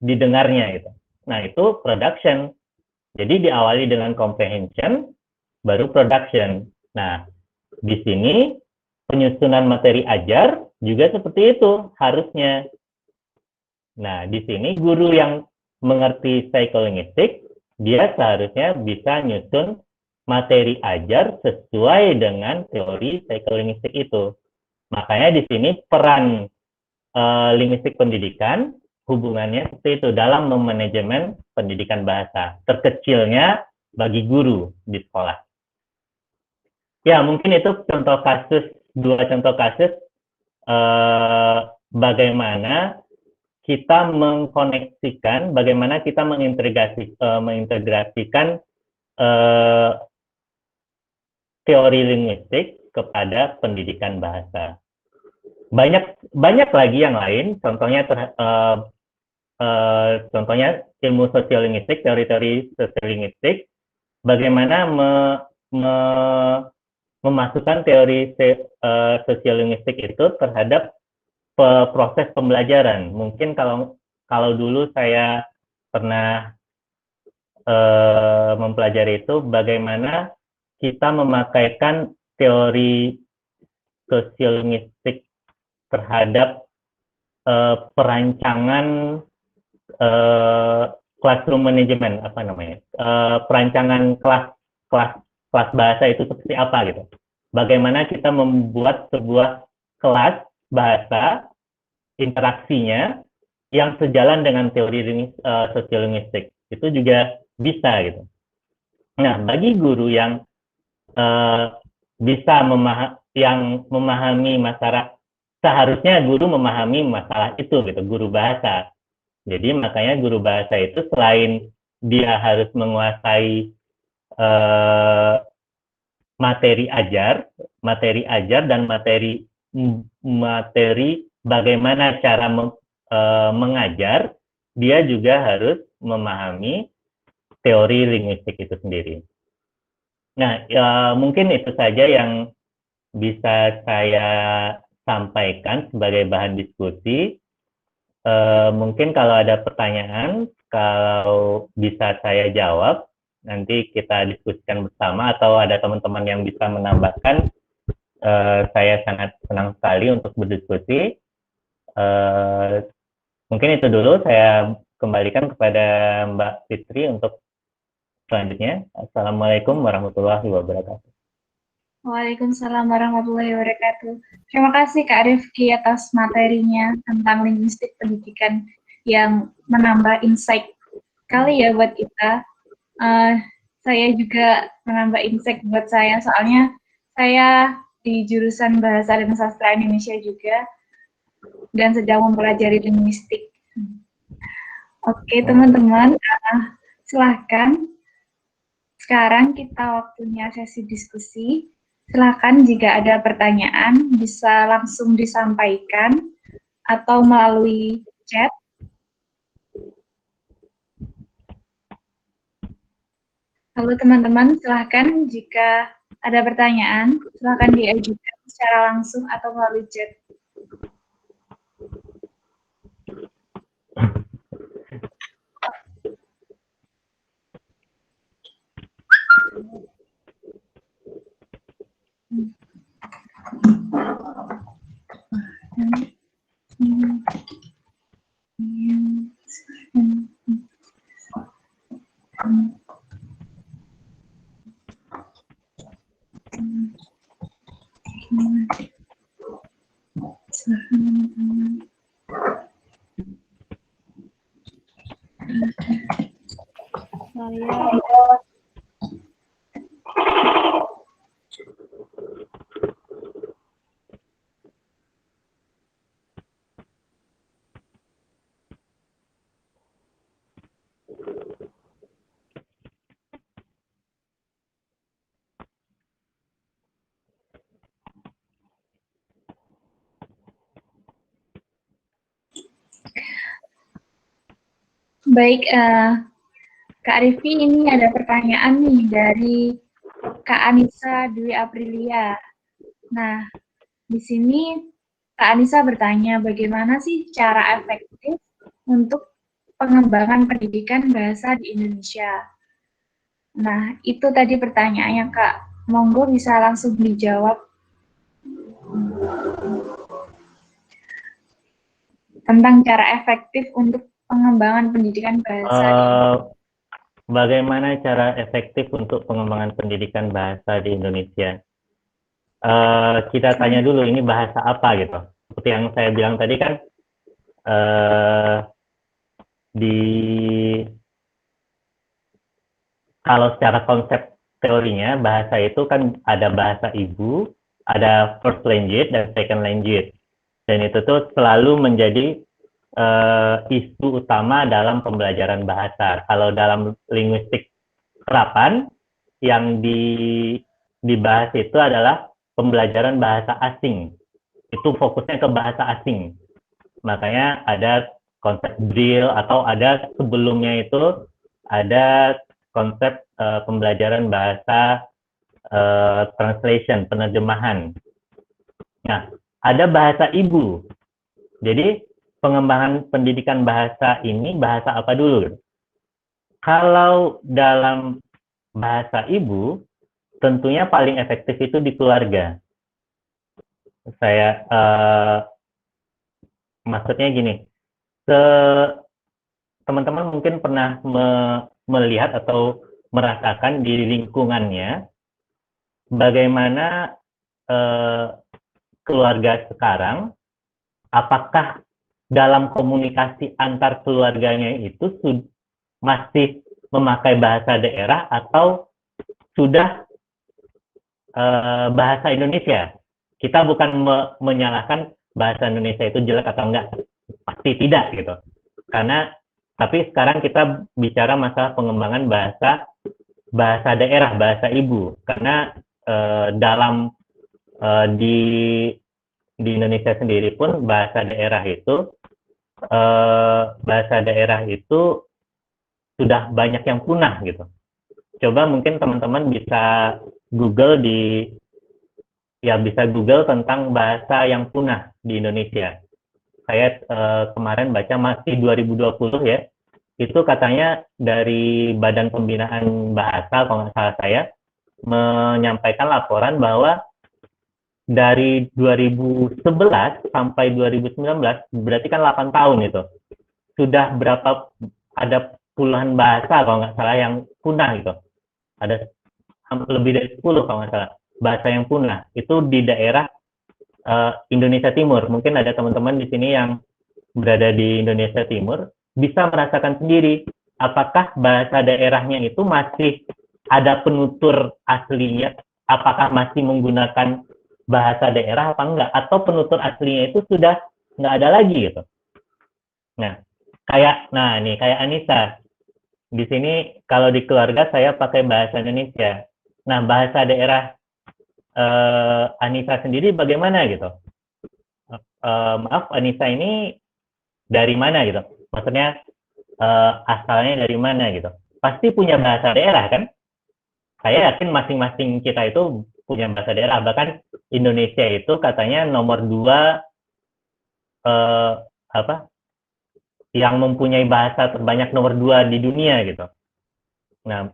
didengarnya itu. Nah, itu production. Jadi diawali dengan comprehension, baru production. Nah, di sini penyusunan materi ajar juga seperti itu harusnya. Nah, di sini guru yang mengerti psikolinguistik, dia seharusnya bisa nyusun materi ajar sesuai dengan teori psikolinguistik itu. Makanya di sini peran linguistik pendidikan hubungannya seperti itu dalam memanajemen pendidikan bahasa. Terkecilnya bagi guru di sekolah. Ya, mungkin itu contoh kasus, 2 contoh kasus bagaimana kita mengkoneksikan, bagaimana kita mengintegrasikan teori linguistik kepada pendidikan bahasa. Banyak lagi yang lain, contohnya contohnya ilmu sosiolinguistik, teori-teori sosiolinguistik, bagaimana memasukkan teori sosiolinguistik itu terhadap proses pembelajaran. Mungkin kalau dulu saya pernah mempelajari itu bagaimana kita memakaikan teori sosiolinguistik terhadap perancangan classroom management, apa namanya, perancangan kelas bahasa itu seperti apa gitu. Bagaimana kita membuat sebuah kelas bahasa, interaksinya yang sejalan dengan teori sosiolinguistik. Itu juga bisa gitu. Nah, bagi guru yang bisa memahami masalah, seharusnya guru memahami masalah itu gitu, guru bahasa. Jadi makanya guru bahasa itu selain dia harus menguasai materi ajar dan materi bagaimana cara mengajar, dia juga harus memahami teori linguistik itu sendiri. Nah, mungkin itu saja yang bisa saya sampaikan sebagai bahan diskusi. Mungkin kalau ada pertanyaan, kalau bisa saya jawab, nanti kita diskusikan bersama, atau ada teman-teman yang bisa menambahkan, saya sangat senang sekali untuk berdiskusi. Mungkin itu dulu, saya kembalikan kepada Mbak Fitri untuk selanjutnya. Assalamualaikum warahmatullahi wabarakatuh. Waalaikumsalam warahmatullahi wabarakatuh. Terima kasih Kak Rifki atas materinya tentang linguistik pendidikan yang menambah insight kali ya buat kita. Saya juga menambah insight buat saya, soalnya saya di jurusan Bahasa dan Sastra Indonesia juga dan sedang mempelajari linguistik. Oke teman-teman, silahkan. Sekarang kita waktunya sesi diskusi. Silakan jika ada pertanyaan bisa langsung disampaikan atau melalui chat. Halo teman-teman, silakan jika ada pertanyaan, silakan diajukan secara langsung atau melalui chat. Saya Baik, Kak Rifi, ini ada pertanyaan nih dari Kak Anissa Dwi Aprilia. Nah, di sini Kak Anissa bertanya, bagaimana sih cara efektif untuk pengembangan pendidikan bahasa di Indonesia? Nah, itu tadi pertanyaannya, Kak. Monggo bisa langsung dijawab tentang cara efektif untuk pengembangan pendidikan bahasa di Indonesia. Bagaimana cara efektif untuk pengembangan pendidikan bahasa di Indonesia? Kita tanya dulu, ini bahasa apa gitu. Seperti yang saya bilang tadi kan, kalau secara konsep teorinya, bahasa itu kan ada bahasa ibu, ada first language dan second language. Dan itu tuh selalu menjadi isu utama dalam pembelajaran bahasa. Kalau dalam linguistik terapan, yang dibahas itu adalah pembelajaran bahasa asing. Itu fokusnya ke bahasa asing. Makanya ada konsep drill atau ada sebelumnya itu ada konsep pembelajaran bahasa translation, penerjemahan. Nah, ada bahasa ibu. Jadi pengembangan pendidikan bahasa ini bahasa apa dulu? Kalau dalam bahasa ibu, tentunya paling efektif itu di keluarga. Saya maksudnya gini, teman-teman mungkin pernah melihat atau merasakan di lingkungannya bagaimana keluarga sekarang, apakah dalam komunikasi antar keluarganya itu masih memakai bahasa daerah atau sudah bahasa Indonesia. Kita bukan menyalahkan bahasa Indonesia itu jelek atau enggak, pasti tidak gitu. Karena tapi sekarang kita bicara masalah pengembangan bahasa daerah, bahasa ibu. Karena dalam di Indonesia sendiri pun bahasa daerah itu sudah banyak yang punah gitu. Coba mungkin teman-teman bisa Google bisa Google tentang bahasa yang punah di Indonesia. Saya kemarin baca masih 2020 ya, itu katanya dari Badan Pembinaan Bahasa kalau nggak salah saya menyampaikan laporan bahwa dari 2011 sampai 2019 berarti kan 8 tahun itu sudah ada puluhan bahasa kalau nggak salah yang punah gitu, ada lebih dari 10 kalau nggak salah bahasa yang punah itu di daerah Indonesia Timur. Mungkin ada teman-teman di sini yang berada di Indonesia Timur bisa merasakan sendiri apakah bahasa daerahnya itu masih ada penutur aslinya, apakah masih menggunakan bahasa daerah apa enggak, atau penutur aslinya itu sudah nggak ada lagi gitu. Nah, kayak Anissa di sini kalau di keluarga saya pakai bahasa Indonesia. Nah, bahasa daerah Anissa sendiri bagaimana gitu? Maaf, Anissa ini dari mana gitu? Maksudnya asalnya dari mana gitu? Pasti punya bahasa daerah kan? Saya yakin masing-masing kita itu punya bahasa daerah. Bahkan Indonesia itu katanya nomor 2 yang mempunyai bahasa terbanyak nomor 2 di dunia gitu. Nah,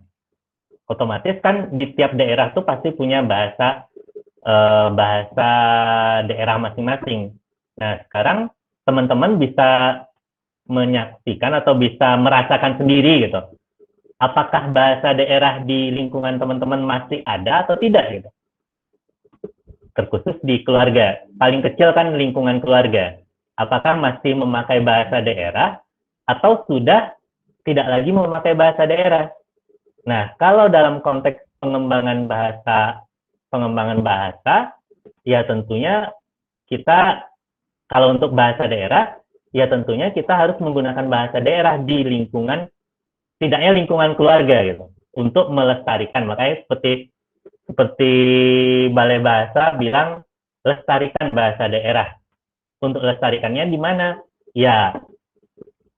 otomatis kan di tiap daerah tuh pasti punya bahasa daerah masing-masing. Nah, sekarang teman-teman bisa menyaksikan atau bisa merasakan sendiri gitu. Apakah bahasa daerah di lingkungan teman-teman masih ada atau tidak gitu? terkhusus di keluarga. Paling kecil kan lingkungan keluarga. Apakah masih memakai bahasa daerah atau sudah tidak lagi memakai bahasa daerah? Nah, kalau dalam konteks pengembangan bahasa, ya tentunya kita kalau untuk bahasa daerah, ya tentunya kita harus menggunakan bahasa daerah di lingkungan, tidaknya lingkungan keluarga gitu, untuk melestarikan. Makanya seperti Balai Bahasa bilang, lestarikan bahasa daerah. Untuk lestarikannya di mana? Ya,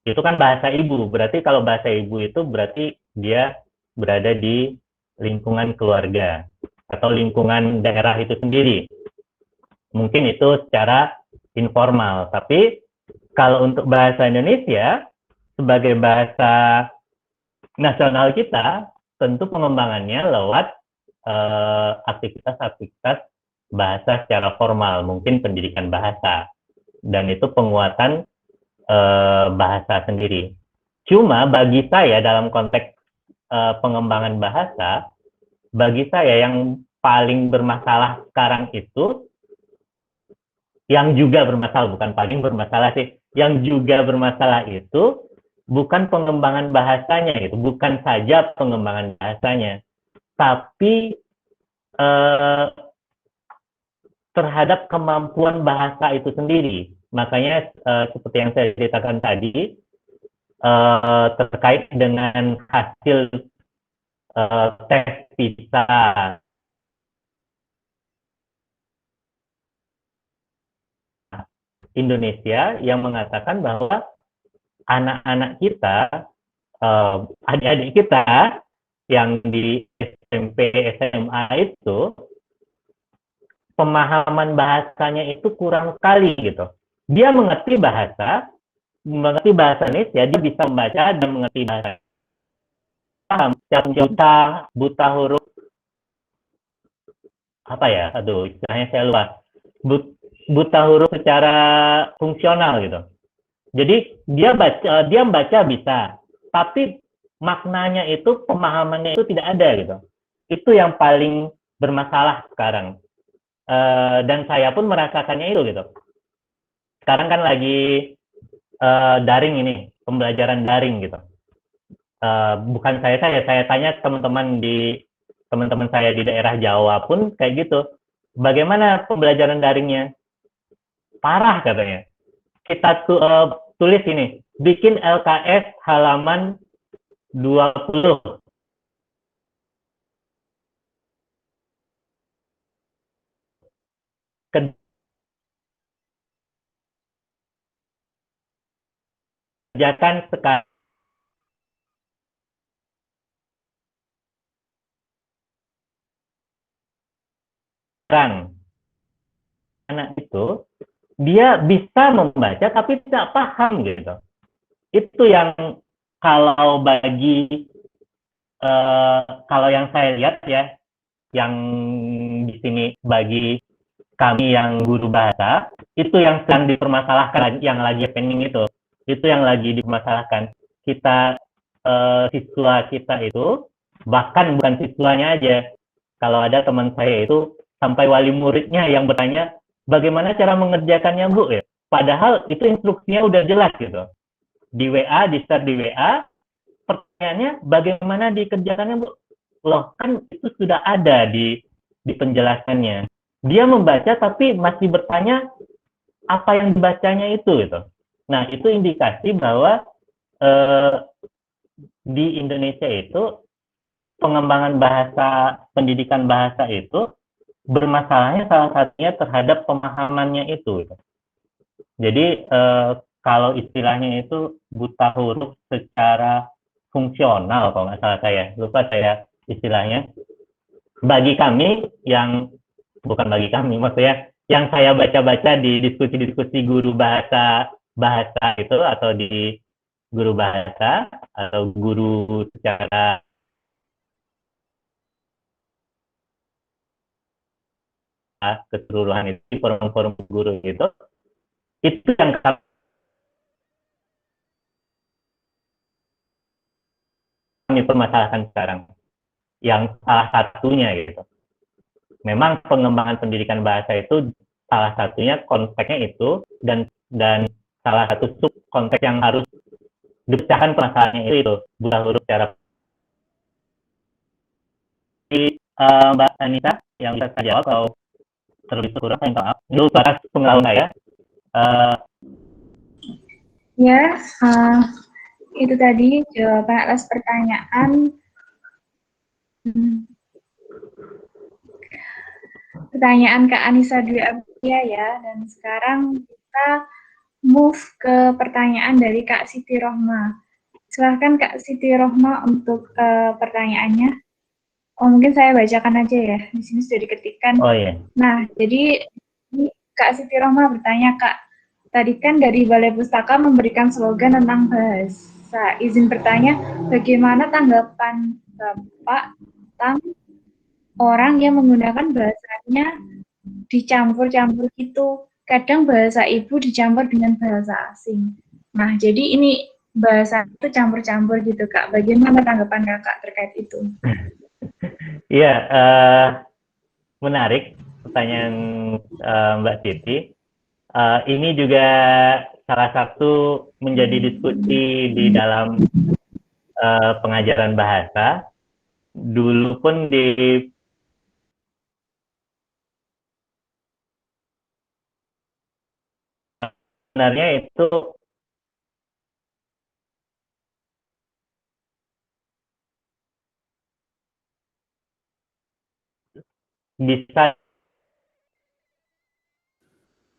itu kan bahasa ibu. Berarti kalau bahasa ibu itu berarti dia berada di lingkungan keluarga atau lingkungan daerah itu sendiri. Mungkin itu secara informal. Tapi kalau untuk bahasa Indonesia sebagai bahasa nasional kita, tentu pengembangannya lewat aktivitas-aktivitas bahasa secara formal, mungkin pendidikan bahasa, dan itu penguatan bahasa sendiri. Cuma bagi saya dalam konteks pengembangan bahasa, bagi saya yang paling bermasalah sekarang itu, yang juga bermasalah, bukan paling bermasalah sih, yang juga bermasalah itu bukan pengembangan bahasanya, itu bukan saja pengembangan bahasanya, tapi terhadap kemampuan bahasa itu sendiri. Makanya seperti yang saya ceritakan tadi, terkait dengan hasil tes PISA Indonesia yang mengatakan bahwa anak-anak kita, adik-adik kita yang di SMP, SMA itu pemahaman bahasanya itu kurang sekali gitu. Dia mengerti bahasa Indonesia, dia bisa membaca dan mengerti bahasa. Paham, buta huruf apa ya? Aduh, istilahnya saya lupa. Buta huruf secara fungsional gitu. Jadi dia membaca bisa, tapi maknanya itu, pemahamannya itu tidak ada gitu. Itu yang paling bermasalah sekarang. Dan saya pun merasakannya itu gitu. Sekarang kan lagi daring ini, pembelajaran daring gitu. Bukan saya tanya teman-teman saya di daerah Jawa pun kayak gitu. Bagaimana pembelajaran daringnya? Parah katanya. Kita tulis ini, bikin LKS halaman 20. Kerjakan sekarang. Anak itu dia bisa membaca tapi tidak paham gitu. Itu yang kalau kalau yang saya lihat ya, yang di sini bagi kami yang guru bahasa, itu yang sedang dipermasalahkan, yang lagi happening itu yang lagi dipermasalahkan. Kita siswa kita itu, bahkan bukan siswanya aja, kalau ada teman saya itu sampai wali muridnya yang bertanya, bagaimana cara mengerjakannya Bu? Ya, padahal itu instruksinya udah jelas gitu. Di WA, di-share di WA, pertanyaannya bagaimana dikerjakannya Bu? Loh, kan itu sudah ada di penjelasannya. Dia membaca tapi masih bertanya apa yang dibacanya itu gitu. Nah, itu indikasi bahwa di Indonesia itu pengembangan bahasa, pendidikan bahasa itu bermasalahnya salah satunya terhadap pemahamannya itu. Jadi kalau istilahnya itu buta huruf secara fungsional, kalau nggak salah saya, lupa saya istilahnya. Bagi kami yang, bukan bagi kami, maksudnya yang saya baca-baca di diskusi-diskusi guru bahasa itu, atau di guru bahasa atau guru secara keseluruhan, itu forum-forum guru itu yang kami permasalahkan sekarang, yang salah satunya gitu. memang pengembangan pendidikan bahasa itu salah satunya konteksnya itu, dan salah satu sub konteks yang harus dipecahkan permasalahannya itu buta huruf secara Mbak Anita yang bisa saya jawab atau terlebih kurang saya minta maaf. Dulu batas pengetahuan saya. Ya, itu tadi jawaban atas pertanyaan. Pertanyaan Kak Anissa Dwi Abdia ya, dan sekarang kita move ke pertanyaan dari Kak Siti Rohma. Silahkan Kak Siti Rohma untuk pertanyaannya. Oh, mungkin saya bacakan aja ya, di sini sudah diketikkan. Oh iya. Nah, jadi Kak Siti Rohma bertanya, Kak, tadi kan dari Balai Pustaka memberikan slogan tentang bahasa. Izin bertanya, bagaimana tanggapan Bapak tentang orang yang menggunakan bahasanya dicampur-campur gitu. Kadang bahasa ibu dicampur dengan bahasa asing. Nah, jadi ini bahasa itu campur-campur gitu, Kak. Bagaimana tanggapan Kakak terkait itu? Iya, menarik pertanyaan Mbak Siti. Ini juga salah satu menjadi diskusi di dalam pengajaran bahasa. Dulu pun sebenarnya itu bisa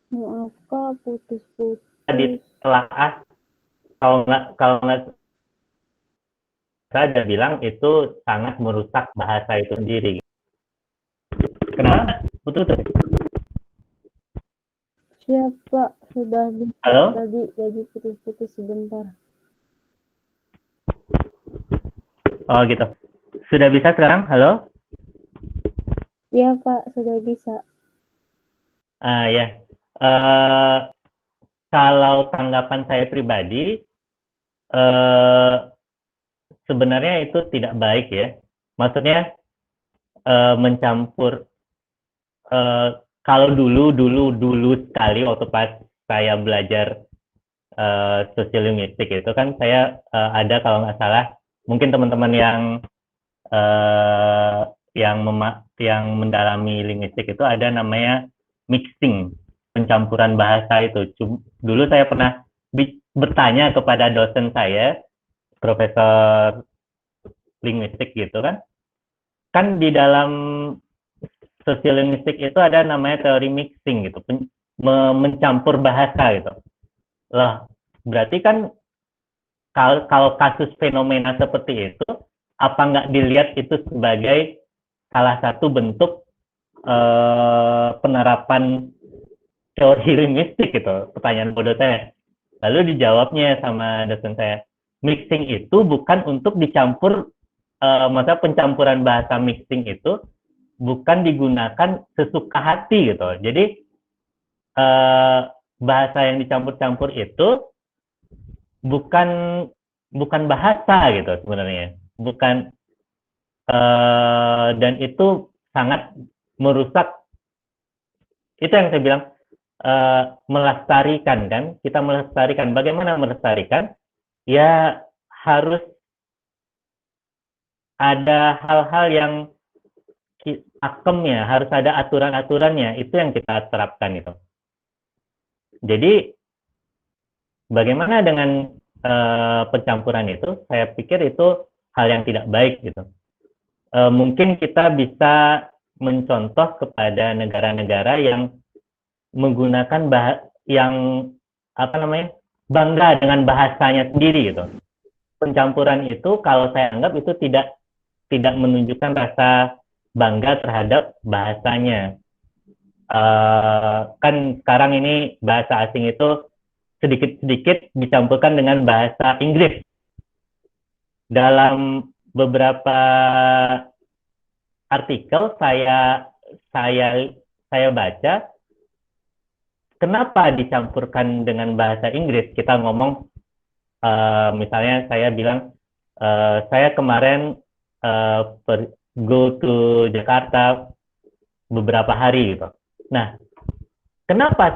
Maaf Kak, putus-putus. ditelaah kalau nggak saya bilang itu sangat merusak bahasa itu sendiri. Kenapa? Betul. Siapa sudah bisa Halo? tadi jadi putus-putus sebentar. Oh gitu. Sudah bisa sekarang? Halo? Iya Pak, sudah bisa. Ya. Kalau tanggapan saya pribadi, sebenarnya itu tidak baik ya. Maksudnya mencampur. Kalau dulu sekali waktu pas saya belajar sosiolinguistik itu kan saya ada kalau nggak salah mungkin teman-teman yang mendalami linguistik itu ada namanya mixing, pencampuran bahasa itu. Dulu saya pernah bertanya kepada dosen saya, profesor linguistik gitu kan di dalam sosiolinguistik itu ada namanya teori mixing gitu, mencampur bahasa gitu. Lah, berarti kan kalau kasus fenomena seperti itu, apa nggak dilihat itu sebagai salah satu bentuk penerapan teori linguistik gitu? Pertanyaan bodoh saya. Lalu dijawabnya sama dosen saya, mixing itu bukan untuk dicampur, maksudnya pencampuran bahasa mixing itu bukan digunakan sesuka hati gitu. Jadi bahasa yang dicampur-campur itu bukan bahasa gitu sebenarnya, bukan dan itu sangat merusak. Itu yang saya bilang melestarikan kan, kita melestarikan. Bagaimana melestarikan? Ya harus ada hal-hal yang pakemnya, harus ada aturan-aturannya. Itu yang kita terapkan itu. Jadi bagaimana dengan pencampuran itu? Saya pikir itu hal yang tidak baik gitu. Mungkin kita bisa mencontoh kepada negara-negara yang menggunakan yang bangga dengan bahasanya sendiri gitu. Pencampuran itu kalau saya anggap itu tidak menunjukkan rasa bangga terhadap bahasanya. Kan sekarang ini bahasa asing itu sedikit-sedikit dicampurkan dengan bahasa Inggris. Dalam beberapa artikel saya baca, kenapa dicampurkan dengan bahasa Inggris? Kita ngomong, misalnya saya bilang, saya kemarin go to Jakarta beberapa hari gitu. Nah, kenapa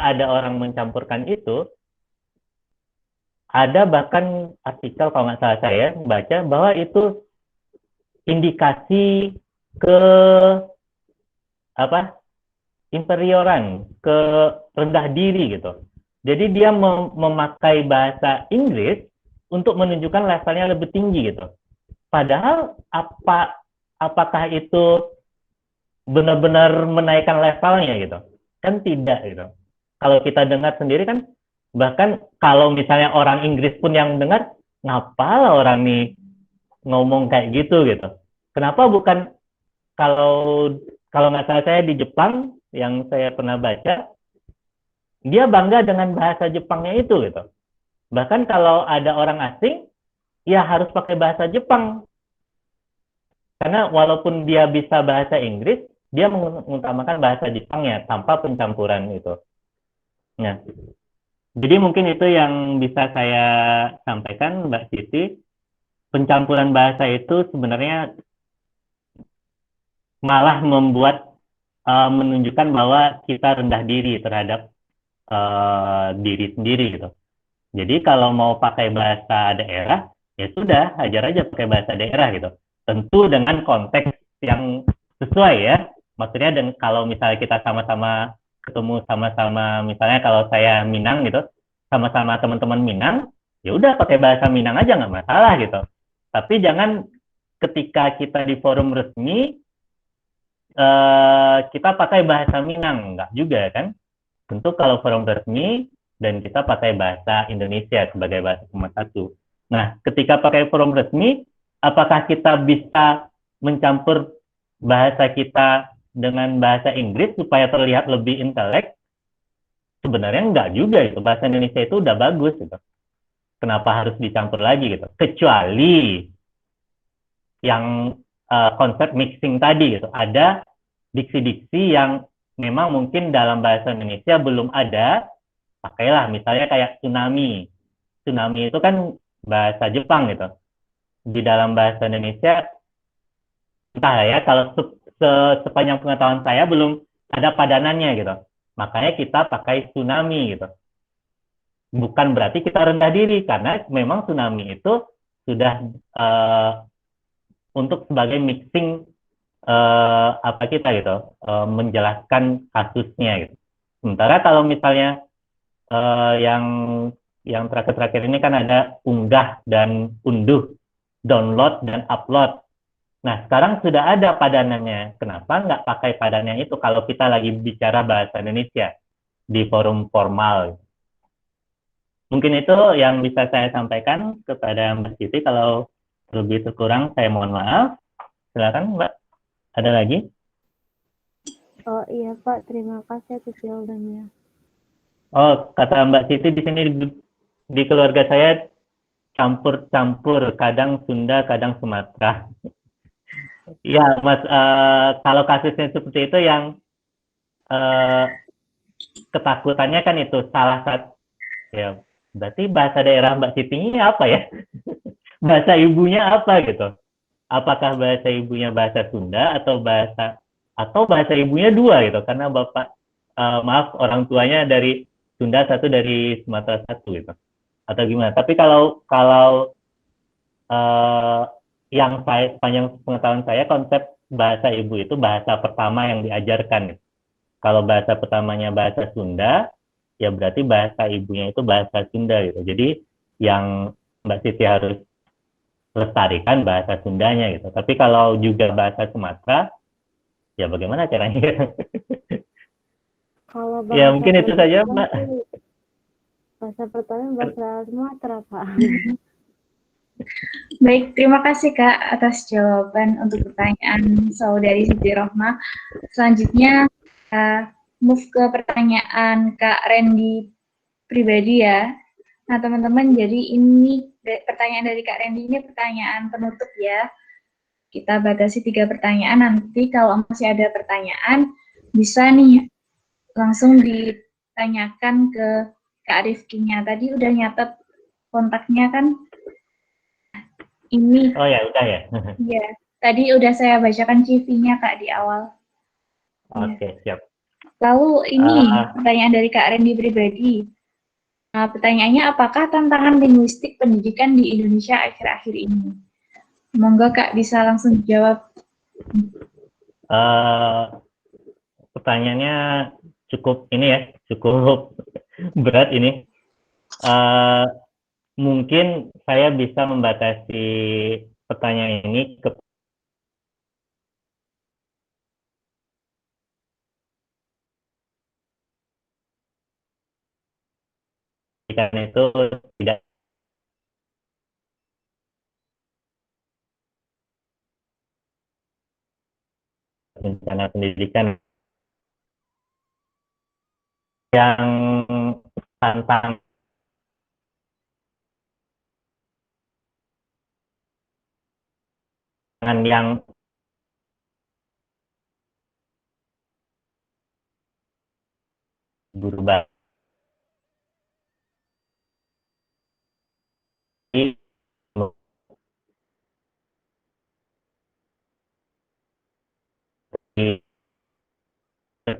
ada orang mencampurkan itu? Ada bahkan artikel kalau nggak salah saya baca bahwa itu indikasi ke apa? Inferioran, ke rendah diri gitu. Jadi dia memakai bahasa Inggris untuk menunjukkan levelnya lebih tinggi gitu. Padahal apakah itu benar-benar menaikkan levelnya gitu? Kan tidak gitu. Kalau kita dengar sendiri kan, bahkan kalau misalnya orang Inggris pun yang dengar, ngapalah orang nih ngomong kayak gitu gitu. Kenapa bukan, kalau kalau nggak salah saya di Jepang yang saya pernah baca, dia bangga dengan bahasa Jepangnya itu gitu. Bahkan kalau ada orang asing, ya harus pakai bahasa Jepang. Karena walaupun dia bisa bahasa Inggris, dia mengutamakan bahasa Jepangnya tanpa pencampuran itu. Nah, jadi mungkin itu yang bisa saya sampaikan, Mbak Siti. Pencampuran bahasa itu sebenarnya malah menunjukkan bahwa kita rendah diri terhadap diri sendiri gitu. Jadi kalau mau pakai bahasa daerah, ya sudah, ajar aja pakai bahasa daerah gitu. Tentu dengan konteks yang sesuai ya. Maksudnya kalau misalnya kita sama-sama ketemu sama-sama, misalnya kalau saya Minang gitu, sama-sama teman-teman Minang, ya udah pakai bahasa Minang aja nggak masalah gitu. Tapi jangan ketika kita di forum resmi, kita pakai bahasa Minang, nggak juga kan? Tentu kalau forum resmi dan kita pakai bahasa Indonesia sebagai bahasa pemersatu. Nah, ketika pakai forum resmi, apakah kita bisa mencampur bahasa kita dengan bahasa Inggris supaya terlihat lebih intelek? Sebenarnya enggak juga itu. Bahasa Indonesia itu udah bagus gitu. Kenapa harus dicampur lagi gitu? Kecuali yang konsep mixing tadi gitu. Ada diksi-diksi yang memang mungkin dalam bahasa Indonesia belum ada, pakailah misalnya kayak tsunami. Tsunami itu kan bahasa Jepang gitu. Di dalam bahasa Indonesia, entah ya, kalau sepanjang pengetahuan saya belum ada padanannya gitu. Makanya kita pakai tsunami gitu. Bukan berarti kita rendah diri, karena memang tsunami itu sudah untuk sebagai mixing apa kita gitu, menjelaskan kasusnya gitu. Sementara kalau misalnya yang terakhir-terakhir ini kan ada unggah dan unduh, download dan upload. Nah, sekarang sudah ada padanannya. Kenapa nggak pakai padanannya itu kalau kita lagi bicara bahasa Indonesia di forum formal? Mungkin itu yang bisa saya sampaikan kepada Mbak Siti. Kalau lebih kurang, saya mohon maaf. Silakan, Mbak. Ada lagi? Oh iya Pak, terima kasih atas jawabannya. Oh, kata Mbak Siti di sini di keluarga saya campur-campur, kadang Sunda, kadang Sumatera. Ya, Mas, kalau kasusnya seperti itu yang ketakutannya kan itu salah satu, ya berarti bahasa daerah Mbak Siti ini apa ya? Bahasa ibunya apa gitu? Apakah bahasa ibunya bahasa Sunda atau bahasa ibunya dua gitu? Karena Bapak, maaf, orang tuanya dari Sunda satu, dari Sumatera satu gitu. Atau gimana? Tapi kalau yang sepanjang pengetahuan saya, konsep bahasa ibu itu bahasa pertama yang diajarkan. Kalau bahasa pertamanya bahasa Sunda, ya berarti bahasa ibunya itu bahasa Sunda gitu. Jadi yang Mbak Siti harus lestarikan bahasa Sundanya gitu. Tapi kalau juga bahasa Sumatera, ya bagaimana caranya? Kalau Ya bahasa mungkin itu saja, Mbak. Bahasa pertama bahasa Sumatera, Pak. Baik, terima kasih Kak atas jawaban untuk pertanyaan saudari Siti Rohma. Selanjutnya, move ke pertanyaan Kak Randy pribadi ya. Nah teman-teman, jadi ini pertanyaan dari Kak Randy ini pertanyaan penutup ya. Kita batasi 3 pertanyaan, nanti kalau masih ada pertanyaan, bisa nih langsung ditanyakan ke Kak Rifkinya. Tadi udah nyatet kontaknya kan? Ini. Oh ya, udah ya. Iya, tadi udah saya bacakan CV-nya Kak di awal. Oke, siap. Lalu ini Eh, pertanyaan dari Kak Randy pribadi. Pertanyaannya, apakah tantangan linguistik pendidikan di Indonesia akhir-akhir ini? Semoga Kak bisa langsung jawab. eh, Pertanyaannya cukup ini ya, cukup berat ini. Eh, Mungkin saya bisa membatasi pertanyaan ini ke pendidikan itu tidak bencana pendidikan yang tantangan yang berubah di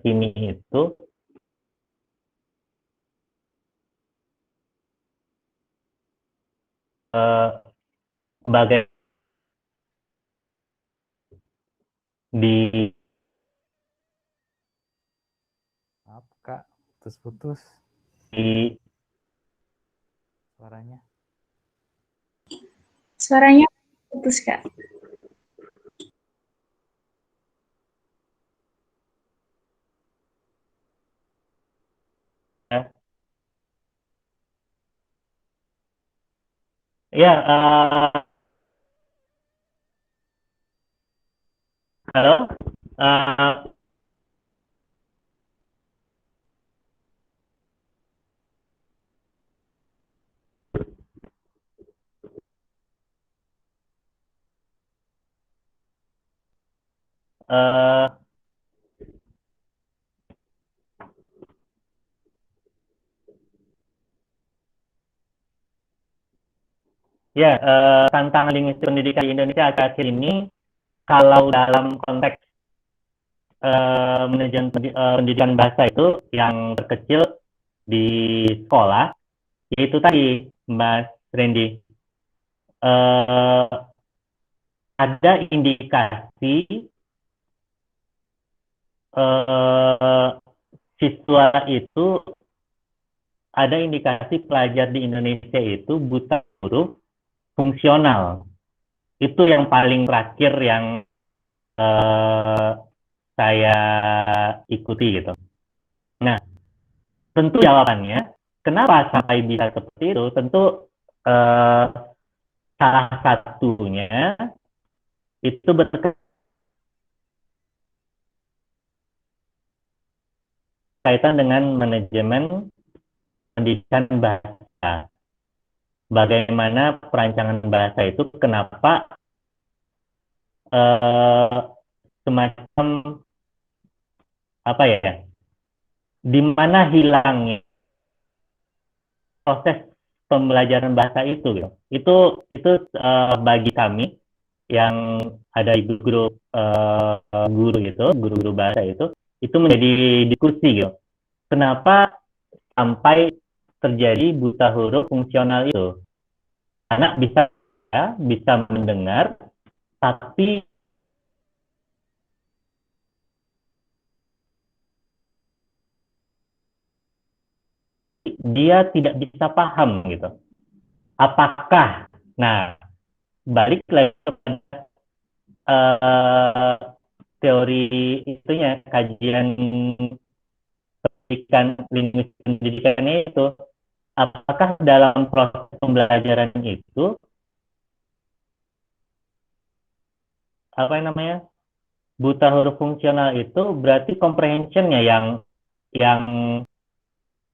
sini itu sebagai di Maaf Kak, putus-putus di suaranya. Suaranya putus, Kak. ya halo uh, ya tantangan linguistik pendidikan di Indonesia akhir-akhir ini kalau dalam konteks manajemen pendidikan bahasa itu yang terkecil di sekolah, yaitu tadi Mas Randy, ada indikasi siswa itu, ada indikasi pelajar di Indonesia itu buta huruf fungsional. Itu yang paling terakhir yang saya ikuti gitu. Nah, tentu jawabannya, kenapa sampai bisa seperti itu? Tentu salah satunya itu berkaitan dengan manajemen pendidikan bahasa. Bagaimana perancangan bahasa itu, kenapa semacam apa ya, di mana hilangnya proses pembelajaran bahasa itu gitu. Itu bagi kami yang ada di grup guru itu, guru-guru bahasa itu menjadi diskusi gitu. Kenapa sampai terjadi buta huruf fungsional itu? Anak bisa ya, bisa mendengar, tapi dia tidak bisa paham gitu. Apakah, nah, balik lagi kepada uh, teori itunya, kajian pendidikan, linguistik pendidikannya itu, apakah dalam proses pembelajaran itu apa yang namanya buta huruf fungsional itu berarti comprehensionnya yang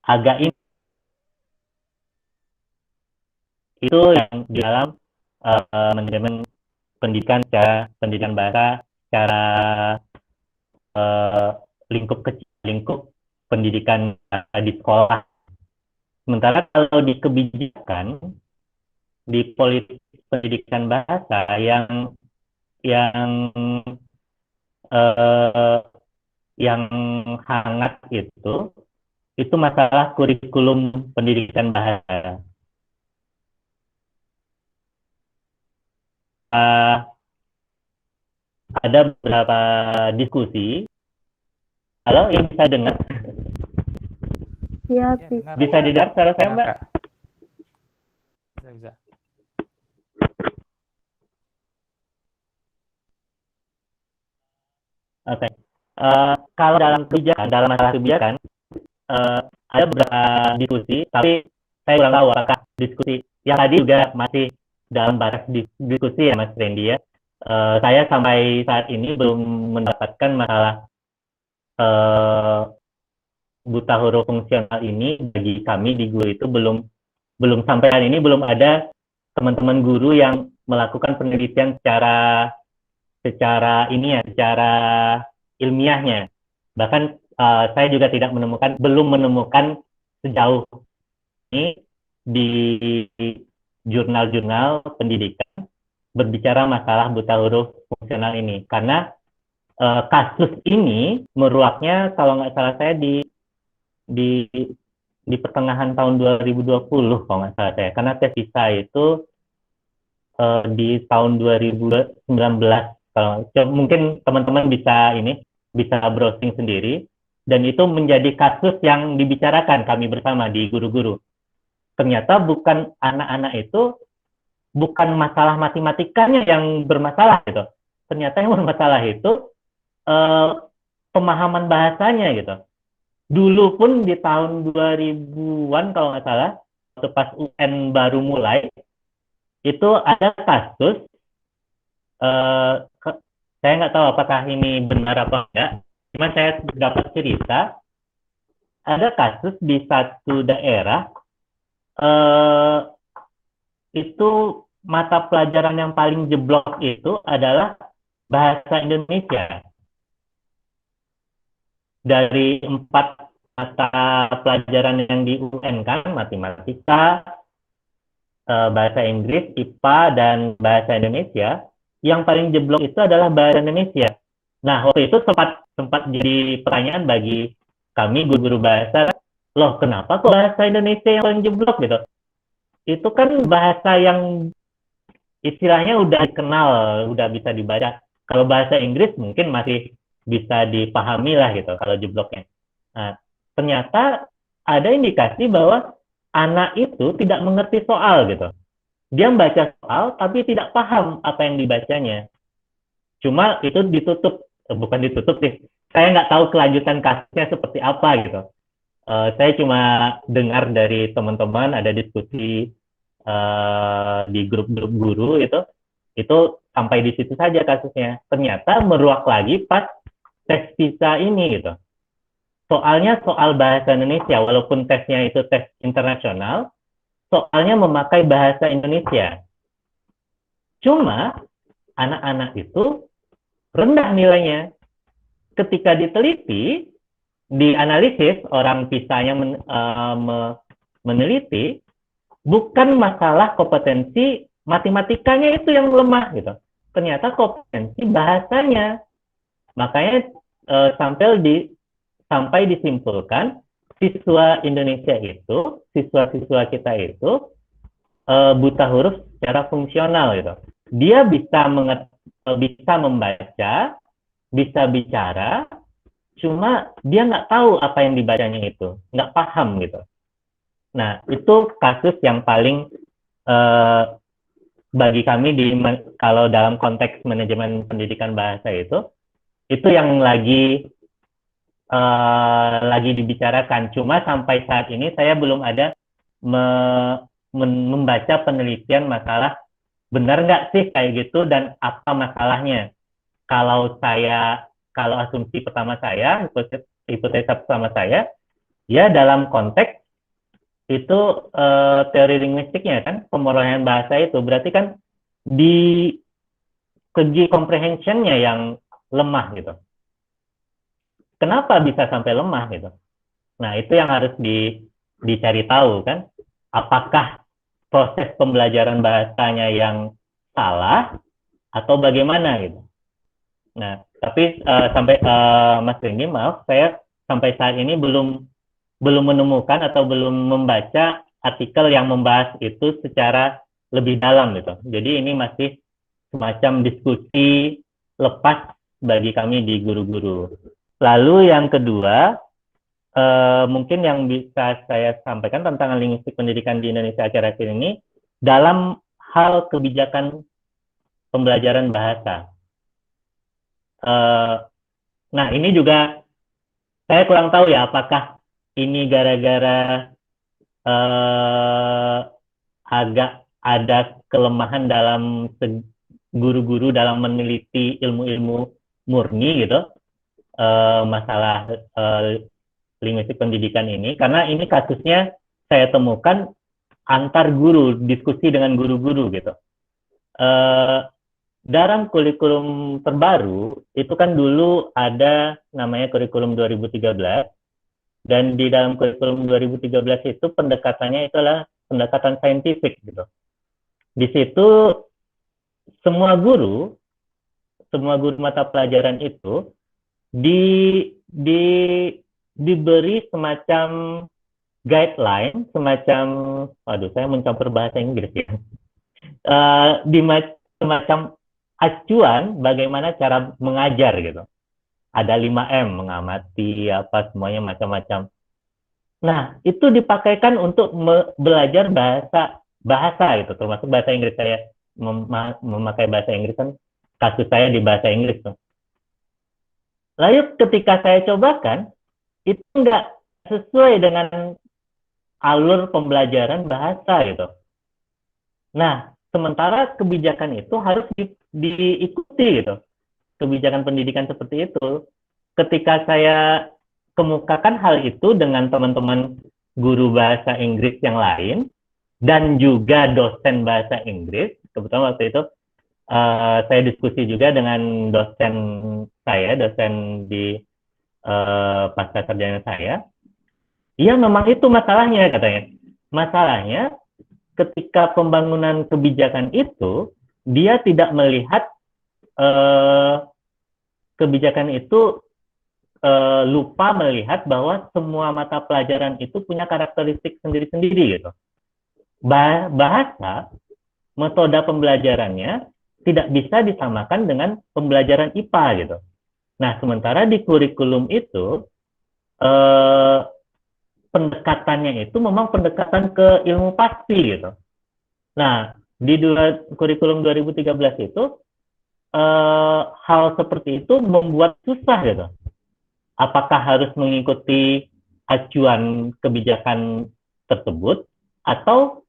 agak ini, itu yang di dalam manajemen pendidikan, secara pendidikan bahasa, secara uh, lingkup kecil, lingkup pendidikan di sekolah. Sementara kalau di kebijakan, di politik pendidikan bahasa yang uh, yang hangat itu masalah kurikulum pendidikan bahasa. Ada beberapa diskusi. Halo, yang bisa dengar? Iya, Ya, bisa. Bisa didengar suara saya, Mbak? Kak. Bisa. Oke. Kalau dalam masalah kebijakan, ada beberapa diskusi, tapi saya kurang tahu apakah diskusi yang tadi juga masih dalam batas diskusi ya, Mas Randy ya. Saya sampai saat ini belum mendapatkan masalah buta huruf fungsional ini bagi kami di guru itu belum sampai hari ini belum ada teman-teman guru yang melakukan penelitian secara ilmiahnya. Bahkan saya juga belum menemukan sejauh ini di jurnal-jurnal pendidikan berbicara masalah buta huruf fungsional ini. Karena kasus ini meruaknya kalau nggak salah saya di pertengahan tahun 2020 kalau nggak salah saya. Karena tes PISA itu di tahun 2019. Kalau mungkin teman-teman bisa browsing sendiri, dan itu menjadi kasus yang dibicarakan kami bersama di guru-guru. Ternyata bukan anak-anak itu bukan masalah matematikanya yang bermasalah gitu. Ternyata yang bermasalah itu pemahaman bahasanya gitu. Dulu pun di tahun 2000-an kalau nggak salah, waktu pas UN baru mulai, itu ada kasus, saya nggak tahu apakah ini benar apa enggak, cuma saya dapat cerita, ada kasus di satu daerah, itu mata pelajaran yang paling jeblok itu adalah bahasa Indonesia. Dari 4 mata pelajaran yang di UN kan, matematika, bahasa Inggris, IPA, dan bahasa Indonesia, yang paling jeblok itu adalah bahasa Indonesia. Nah, waktu itu sempat jadi pertanyaan bagi kami guru-guru bahasa, loh kenapa kok bahasa Indonesia yang paling jeblok gitu? Itu kan bahasa yang istilahnya udah dikenal, udah bisa dibaca. Kalau bahasa Inggris mungkin masih bisa dipahami lah gitu kalau jebloknya. Nah, ternyata ada indikasi bahwa anak itu tidak mengerti soal gitu. Dia membaca soal tapi tidak paham apa yang dibacanya. Cuma itu bukan ditutup sih. Saya nggak tahu kelanjutan kasusnya seperti apa gitu. Saya cuma dengar dari teman-teman ada diskusi di grup-grup guru itu sampai di situ saja kasusnya. Ternyata meruak lagi pas tes PISA ini gitu. Soalnya soal bahasa Indonesia, walaupun tesnya itu tes internasional, soalnya memakai bahasa Indonesia. Cuma anak-anak itu rendah nilainya. Ketika diteliti, dianalisis, orang PISA-nya meneliti, bukan masalah kompetensi matematikanya itu yang lemah gitu. Ternyata kompetensi bahasanya. Makanya sampai disimpulkan siswa Indonesia itu, siswa-siswa kita itu buta huruf secara fungsional gitu. Dia bisa membaca, bisa bicara, cuma dia nggak tahu apa yang dibacanya itu, nggak paham gitu. Nah, itu kasus yang paling bagi kami kalau dalam konteks manajemen pendidikan bahasa itu yang lagi dibicarakan. Cuma sampai saat ini saya belum ada membaca penelitian masalah benar nggak sih kayak gitu dan apa masalahnya. Kalau asumsi pertama saya, hipotesa pertama saya, ya dalam konteks itu teori linguistiknya kan, pemrograman bahasa itu berarti kan di segi comprehension-nya yang lemah gitu. Kenapa bisa sampai lemah gitu? Nah, itu yang harus dicari tahu kan. Apakah proses pembelajaran bahasanya yang salah atau bagaimana gitu. Nah, tapi sampai Mas Ringgi, maaf, saya sampai saat ini belum menemukan atau belum membaca artikel yang membahas itu secara lebih dalam gitu. Jadi ini masih semacam diskusi lepas bagi kami di guru-guru. Lalu yang kedua, mungkin yang bisa saya sampaikan tentang linguistik pendidikan di Indonesia akhir-akhir ini dalam hal kebijakan pembelajaran bahasa. Nah, ini juga saya kurang tahu ya, apakah ini gara-gara agak ada kelemahan dalam guru-guru dalam meneliti ilmu-ilmu murni gitu, masalah linguistik pendidikan ini, karena ini kasusnya saya temukan antar guru, diskusi dengan guru-guru gitu. Dalam kurikulum terbaru, itu kan dulu ada namanya kurikulum 2013, dan di dalam kurikulum 2013 itu pendekatannya itulah pendekatan saintifik gitu. Di situ semua guru mata pelajaran itu diberi semacam guideline, semacam, waduh saya mencampur bahasa Inggris ya, semacam acuan bagaimana cara mengajar gitu. Ada 5M, mengamati, apa semuanya macam-macam. Nah, itu dipakaikan untuk belajar bahasa gitu, termasuk bahasa Inggris. Saya memakai bahasa Inggris kan, kasus saya di bahasa Inggris tuh. Lalu ketika saya cobakan, itu nggak sesuai dengan alur pembelajaran bahasa gitu. Nah, sementara kebijakan itu harus diikuti gitu. Kebijakan pendidikan seperti itu. Ketika saya kemukakan hal itu dengan teman-teman guru bahasa Inggris yang lain, dan juga dosen bahasa Inggris, kebetulan waktu itu saya diskusi juga dengan dosen di pasca sarjana saya. Iya, memang itu masalahnya katanya. Masalahnya ketika pembangunan kebijakan itu, dia tidak melihat kebijakan itu, lupa melihat bahwa semua mata pelajaran itu punya karakteristik sendiri-sendiri gitu. Bahasa, metode pembelajarannya tidak bisa disamakan dengan pembelajaran IPA gitu. Nah, sementara di kurikulum itu, pendekatannya itu memang pendekatan ke ilmu pasti gitu. Nah, di kurikulum 2013 itu, hal seperti itu membuat susah gitu. Apakah harus mengikuti acuan kebijakan tersebut atau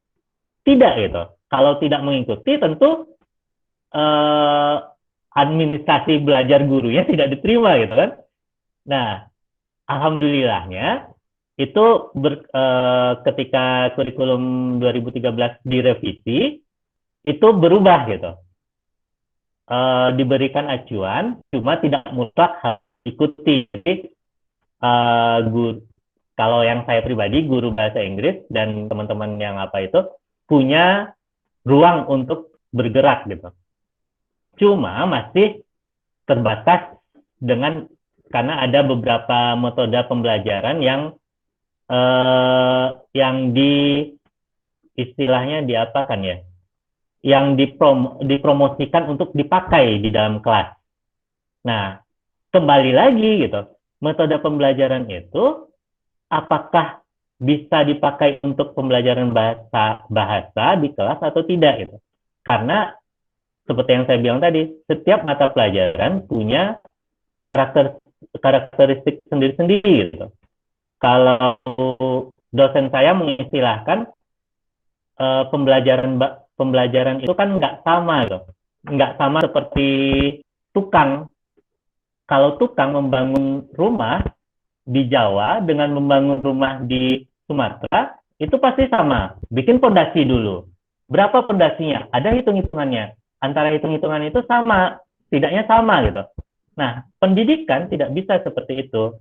tidak gitu. Kalau tidak mengikuti, tentu administrasi belajar gurunya tidak diterima gitu kan. Nah, alhamdulillahnya itu ketika kurikulum 2013 direvisi, itu berubah gitu. Diberikan acuan, cuma tidak mutlak harus ikuti. Jadi, kalau yang saya pribadi, guru bahasa Inggris dan teman-teman yang apa itu, punya ruang untuk bergerak gitu. Cuma masih terbatas karena ada beberapa metode pembelajaran yang istilahnya diapakan ya, yang dipromosikan untuk dipakai di dalam kelas. Nah, kembali lagi gitu, metode pembelajaran itu apakah bisa dipakai untuk pembelajaran bahasa di kelas atau tidak gitu. Karena seperti yang saya bilang tadi, setiap mata pelajaran punya karakteristik sendiri-sendiri gitu. Kalau dosen saya mengistilahkan pembelajaran itu kan nggak sama gitu. Nggak sama seperti tukang. Kalau tukang membangun rumah di Jawa dengan membangun rumah di Sumatera, itu pasti sama. Bikin pondasi dulu. Berapa pondasinya? Ada hitung-hitungannya. Antara hitung-hitungan itu sama, tidaknya sama gitu. Nah, pendidikan tidak bisa seperti itu.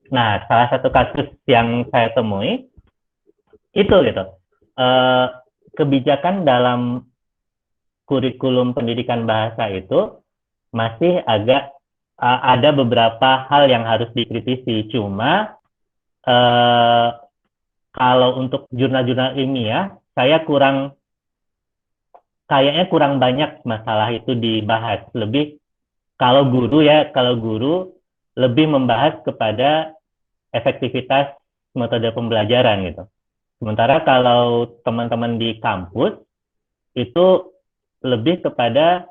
Nah, salah satu kasus yang saya temui itu gitu. Kebijakan dalam kurikulum pendidikan bahasa itu masih agak ada beberapa hal yang harus dikritisi. Cuma kalau untuk jurnal-jurnal ilmiah, saya kayaknya kurang banyak masalah itu dibahas. Lebih kalau guru lebih membahas kepada efektivitas metode pembelajaran gitu. Sementara kalau teman-teman di kampus itu lebih kepada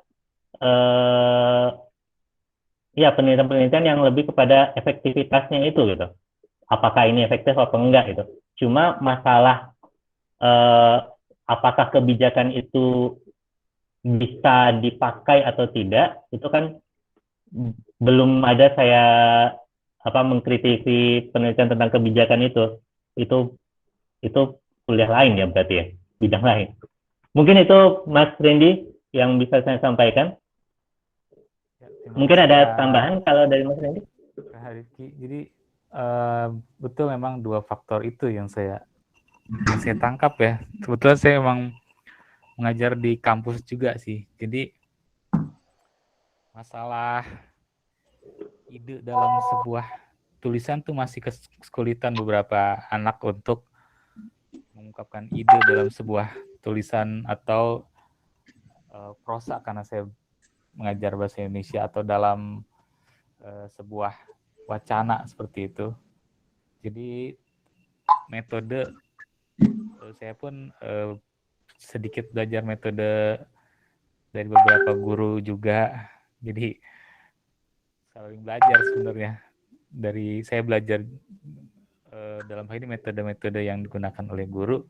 ya penelitian-penelitian yang lebih kepada efektivitasnya itu gitu. Apakah ini efektif atau enggak gitu. Cuma masalah apakah kebijakan itu bisa dipakai atau tidak, itu kan belum ada saya mengkritisi penelitian tentang kebijakan itu. Itu kuliah lain ya berarti ya, bidang lain. Mungkin itu Mas Randy yang bisa saya sampaikan. Ya, terima Mungkin kasih, ada Kak tambahan kalau dari Mas Randy? Rifki. Jadi betul memang dua faktor itu yang saya tangkap ya. Kebetulan saya memang mengajar di kampus juga sih. Jadi masalah ide dalam sebuah tulisan tuh masih kesulitan beberapa anak untuk mengungkapkan ide dalam sebuah tulisan atau prosa, karena saya mengajar bahasa Indonesia, atau dalam sebuah wacana seperti itu. Jadi metode, saya pun sedikit belajar metode dari beberapa guru juga. Jadi saling belajar sebenarnya. Dari saya belajar dalam hal ini metode-metode yang digunakan oleh guru.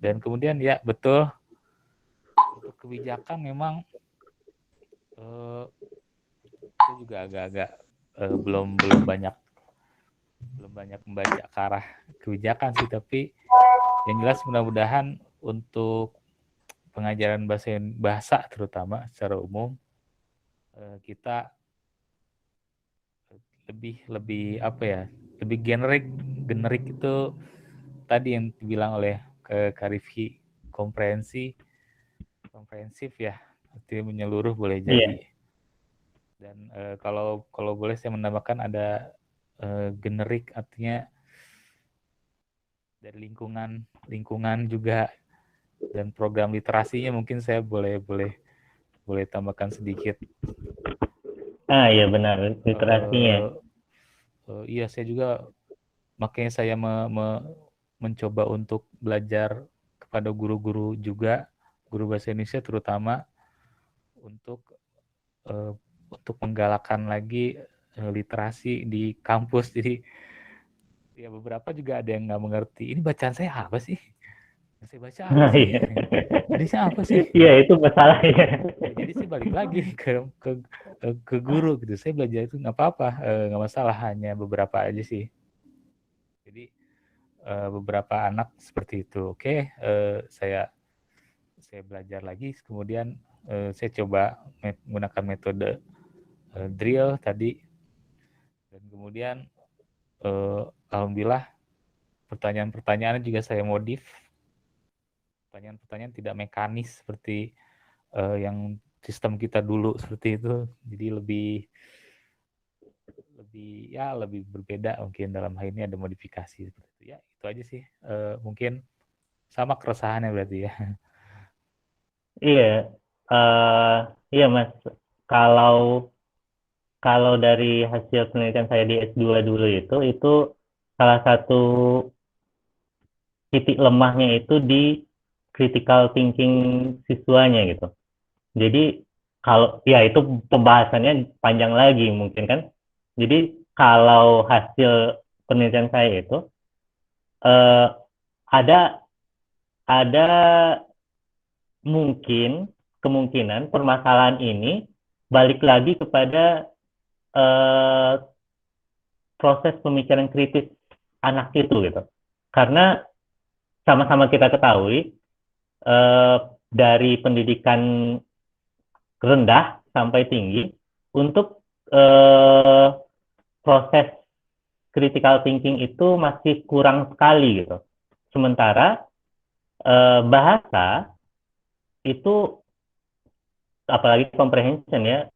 Dan kemudian ya betul, untuk kebijakan memang saya juga agak-agak belum banyak membaca ke arah kebijakan sih, tapi yang jelas mudah-mudahan untuk pengajaran bahasa terutama secara umum kita lebih apa ya, lebih generik itu tadi yang dibilang oleh Kak Rifki, komprehensif ya, artinya menyeluruh boleh jadi. Iya. Dan kalau boleh saya menambahkan ada generik, artinya dari lingkungan juga, dan program literasinya mungkin saya boleh tambahkan sedikit. Iya benar, literasinya. Iya, saya juga makanya saya mencoba untuk belajar kepada guru-guru juga, guru bahasa Indonesia terutama, untuk menggalakkan lagi literasi di kampus. Jadi ya beberapa juga ada yang nggak mengerti, ini bacaan saya apa sih? Yang saya baca apa sih? Iya. Tulisnya apa sih? Iya, itu masalahnya. Jadi saya balik lagi ke guru gitu. Saya belajar itu nggak apa-apa, nggak masalah, hanya beberapa aja sih. Jadi beberapa anak seperti itu. Oke, saya belajar lagi. Kemudian saya coba menggunakan metode drill tadi, dan kemudian alhamdulillah pertanyaan-pertanyaannya juga saya modif. Pertanyaan-pertanyaan tidak mekanis seperti yang sistem kita dulu seperti itu. Jadi lebih berbeda mungkin, dalam hal ini ada modifikasi seperti itu. Ya, itu aja sih. Mungkin sama keresahannya berarti ya. Iya, iya Mas. Kalau dari hasil penelitian saya di S2 dulu itu salah satu titik lemahnya itu di critical thinking siswanya gitu. Jadi kalau ya itu pembahasannya panjang lagi mungkin kan. Jadi kalau hasil penelitian saya itu eh, ada ada kemungkinan permasalahan ini balik lagi kepada eh, proses pemikiran kritis anak itu gitu. Karena sama-sama kita ketahui dari pendidikan rendah sampai tinggi untuk proses critical thinking itu masih kurang sekali gitu. Sementara bahasa itu apalagi comprehension ya,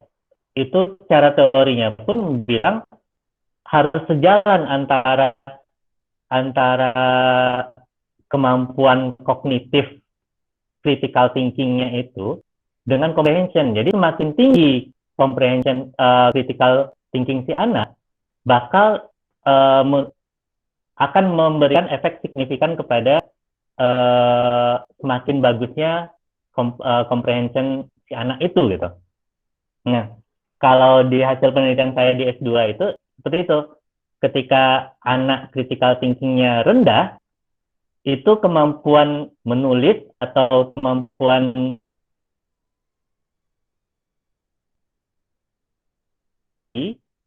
itu secara teorinya pun bilang harus sejalan antara kemampuan kognitif critical thinking-nya itu dengan comprehension. Jadi semakin tinggi comprehension critical thinking si anak, bakal akan memberikan efek signifikan kepada semakin bagusnya comprehension si anak itu gitu. Nah, kalau di hasil penelitian saya di S2 itu seperti itu. Ketika anak critical thinking-nya rendah, itu kemampuan menulis atau kemampuan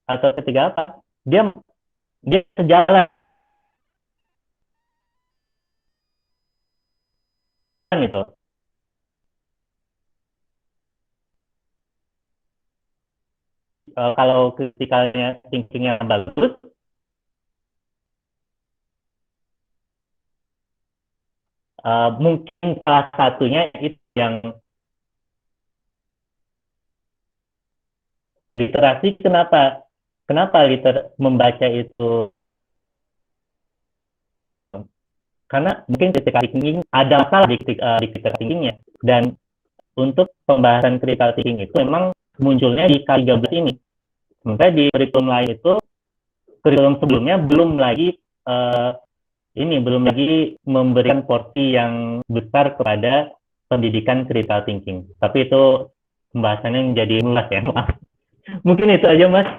atau ketiga apa? Dia sejalan itu. Kalau kritikalnya thinkingnya bagus, mungkin salah satunya itu yang literasi. Kenapa membaca itu? Karena mungkin critical thinking ada masalah di critical thinkingnya. Dan untuk pembahasan critical thinking itu memang munculnya di K13 ini. Sementara di kurikulum lain itu, kurikulum sebelumnya belum lagi memberikan porsi yang besar kepada pendidikan critical thinking. Tapi itu pembahasannya menjadi luas ya. Mungkin itu aja Mas.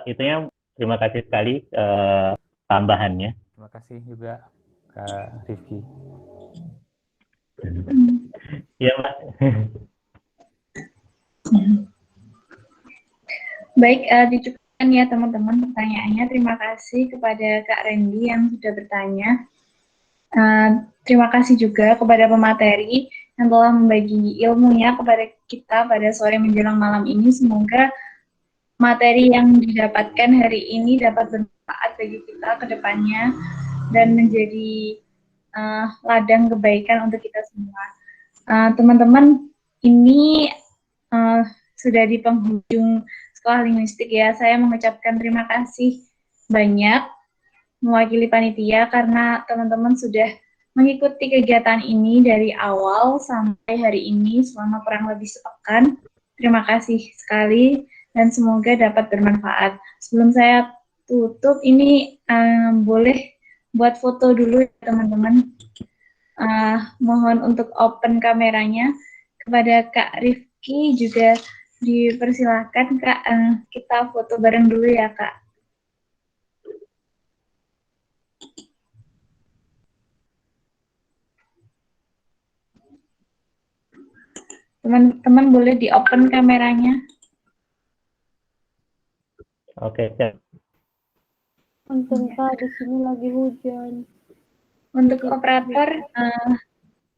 Itunya, terima kasih sekali tambahannya. Terima kasih juga Kak Rifki. Iya Mas. Baik, dicukupkan ya teman-teman pertanyaannya. Terima kasih kepada Kak Randy yang sudah bertanya. Terima kasih juga kepada pemateri yang telah membagi ilmunya kepada kita pada sore menjelang malam ini. Semoga materi yang didapatkan hari ini dapat bermanfaat bagi kita ke depannya dan menjadi ladang kebaikan untuk kita semua. Teman-teman, ini sudah di penghujung sekolah linguistik ya. Saya mengucapkan terima kasih banyak mewakili panitia karena teman-teman sudah mengikuti kegiatan ini dari awal sampai hari ini selama kurang lebih sepekan. Terima kasih sekali dan semoga dapat bermanfaat. Sebelum saya tutup, ini boleh buat foto dulu ya teman-teman. Mohon untuk open kameranya. Kepada Kak Rifki juga dipersilahkan Kak, kita foto bareng dulu ya Kak. Teman-teman boleh di open kameranya. Oke, siap. Untung Kak, di sini lagi hujan. Untuk operator,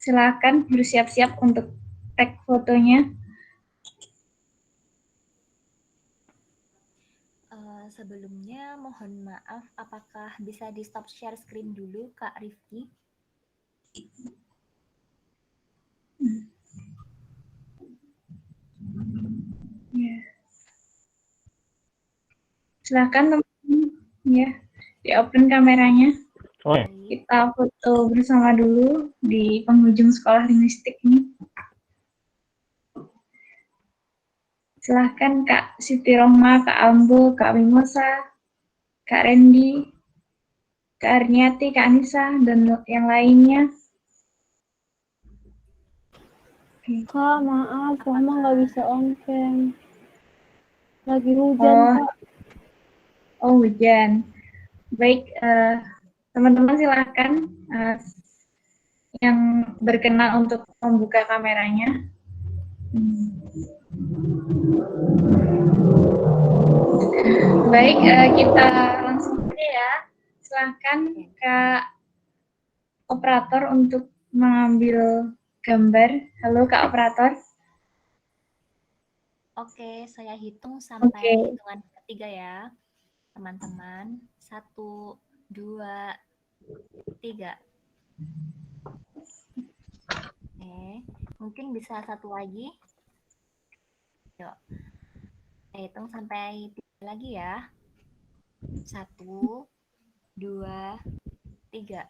silakan bersiap-siap untuk tag fotonya. Sebelumnya mohon maaf, apakah bisa di stop share screen dulu Kak Rifki? Ya. Silakan teman-teman, ya, di open kameranya. Oh, ya. Kita foto bersama dulu di penghujung sekolah linguistik ini. Silahkan Kak Siti Rohma, Kak Ambo, Kak Mimosa, Kak Randy, Kak Arniati, Kak Anissa, dan yang lainnya. Kak, maaf, Mama nggak bisa on cam. Lagi hujan, Kak. Oh, hujan. Baik, teman-teman silakan yang berkenan untuk membuka kameranya. Baik, kita langsung saja ya. Silakan Kak Operator untuk mengambil gambar. Halo Kak Operator. Oke, saya hitung sampai hitungan ketiga ya, teman-teman. 1, 2, 3. Oke, mungkin bisa satu lagi. Yuk. Saya hitung sampai 3 lagi ya. 1, 2, 3.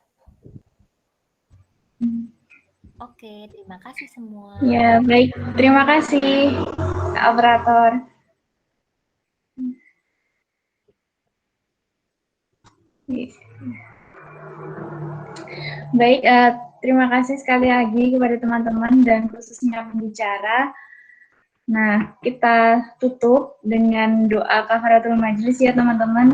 Oke, terima kasih semua. Ya, baik. Terima kasih, Kak Operator. Baik, terima kasih sekali lagi kepada teman-teman dan khususnya pembicara. Nah, kita tutup dengan doa kafaratul majlis ya teman-teman.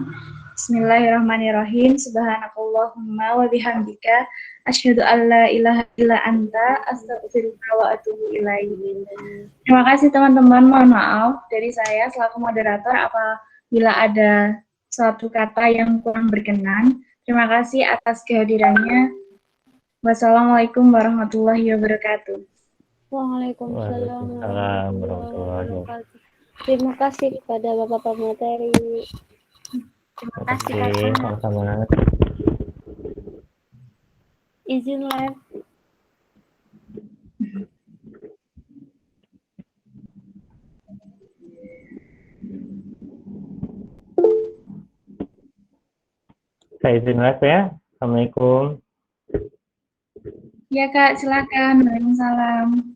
Bismillahirrahmanirrahim. Subhanakallahumma wa bihamdika asyhadu an la ilaha illa anta astaghfiruka wa atubu ilaik. Terima kasih teman-teman. Mohon maaf dari saya selaku moderator apabila ada suatu kata yang kurang berkenan. Terima kasih atas kehadirannya. Wassalamualaikum warahmatullahi wabarakatuh. Waalaikumsalam Waalaikumsalam warahmatullahi warahmatullahi wabarakatuh. Terima kasih kepada Bapak pemateri. Terima Terima kasih kasih, Kakak. sama-sama. Izin live. Saya izin live ya. Assalamualaikum. Ya Kak, silakan. Waalaikumsalam.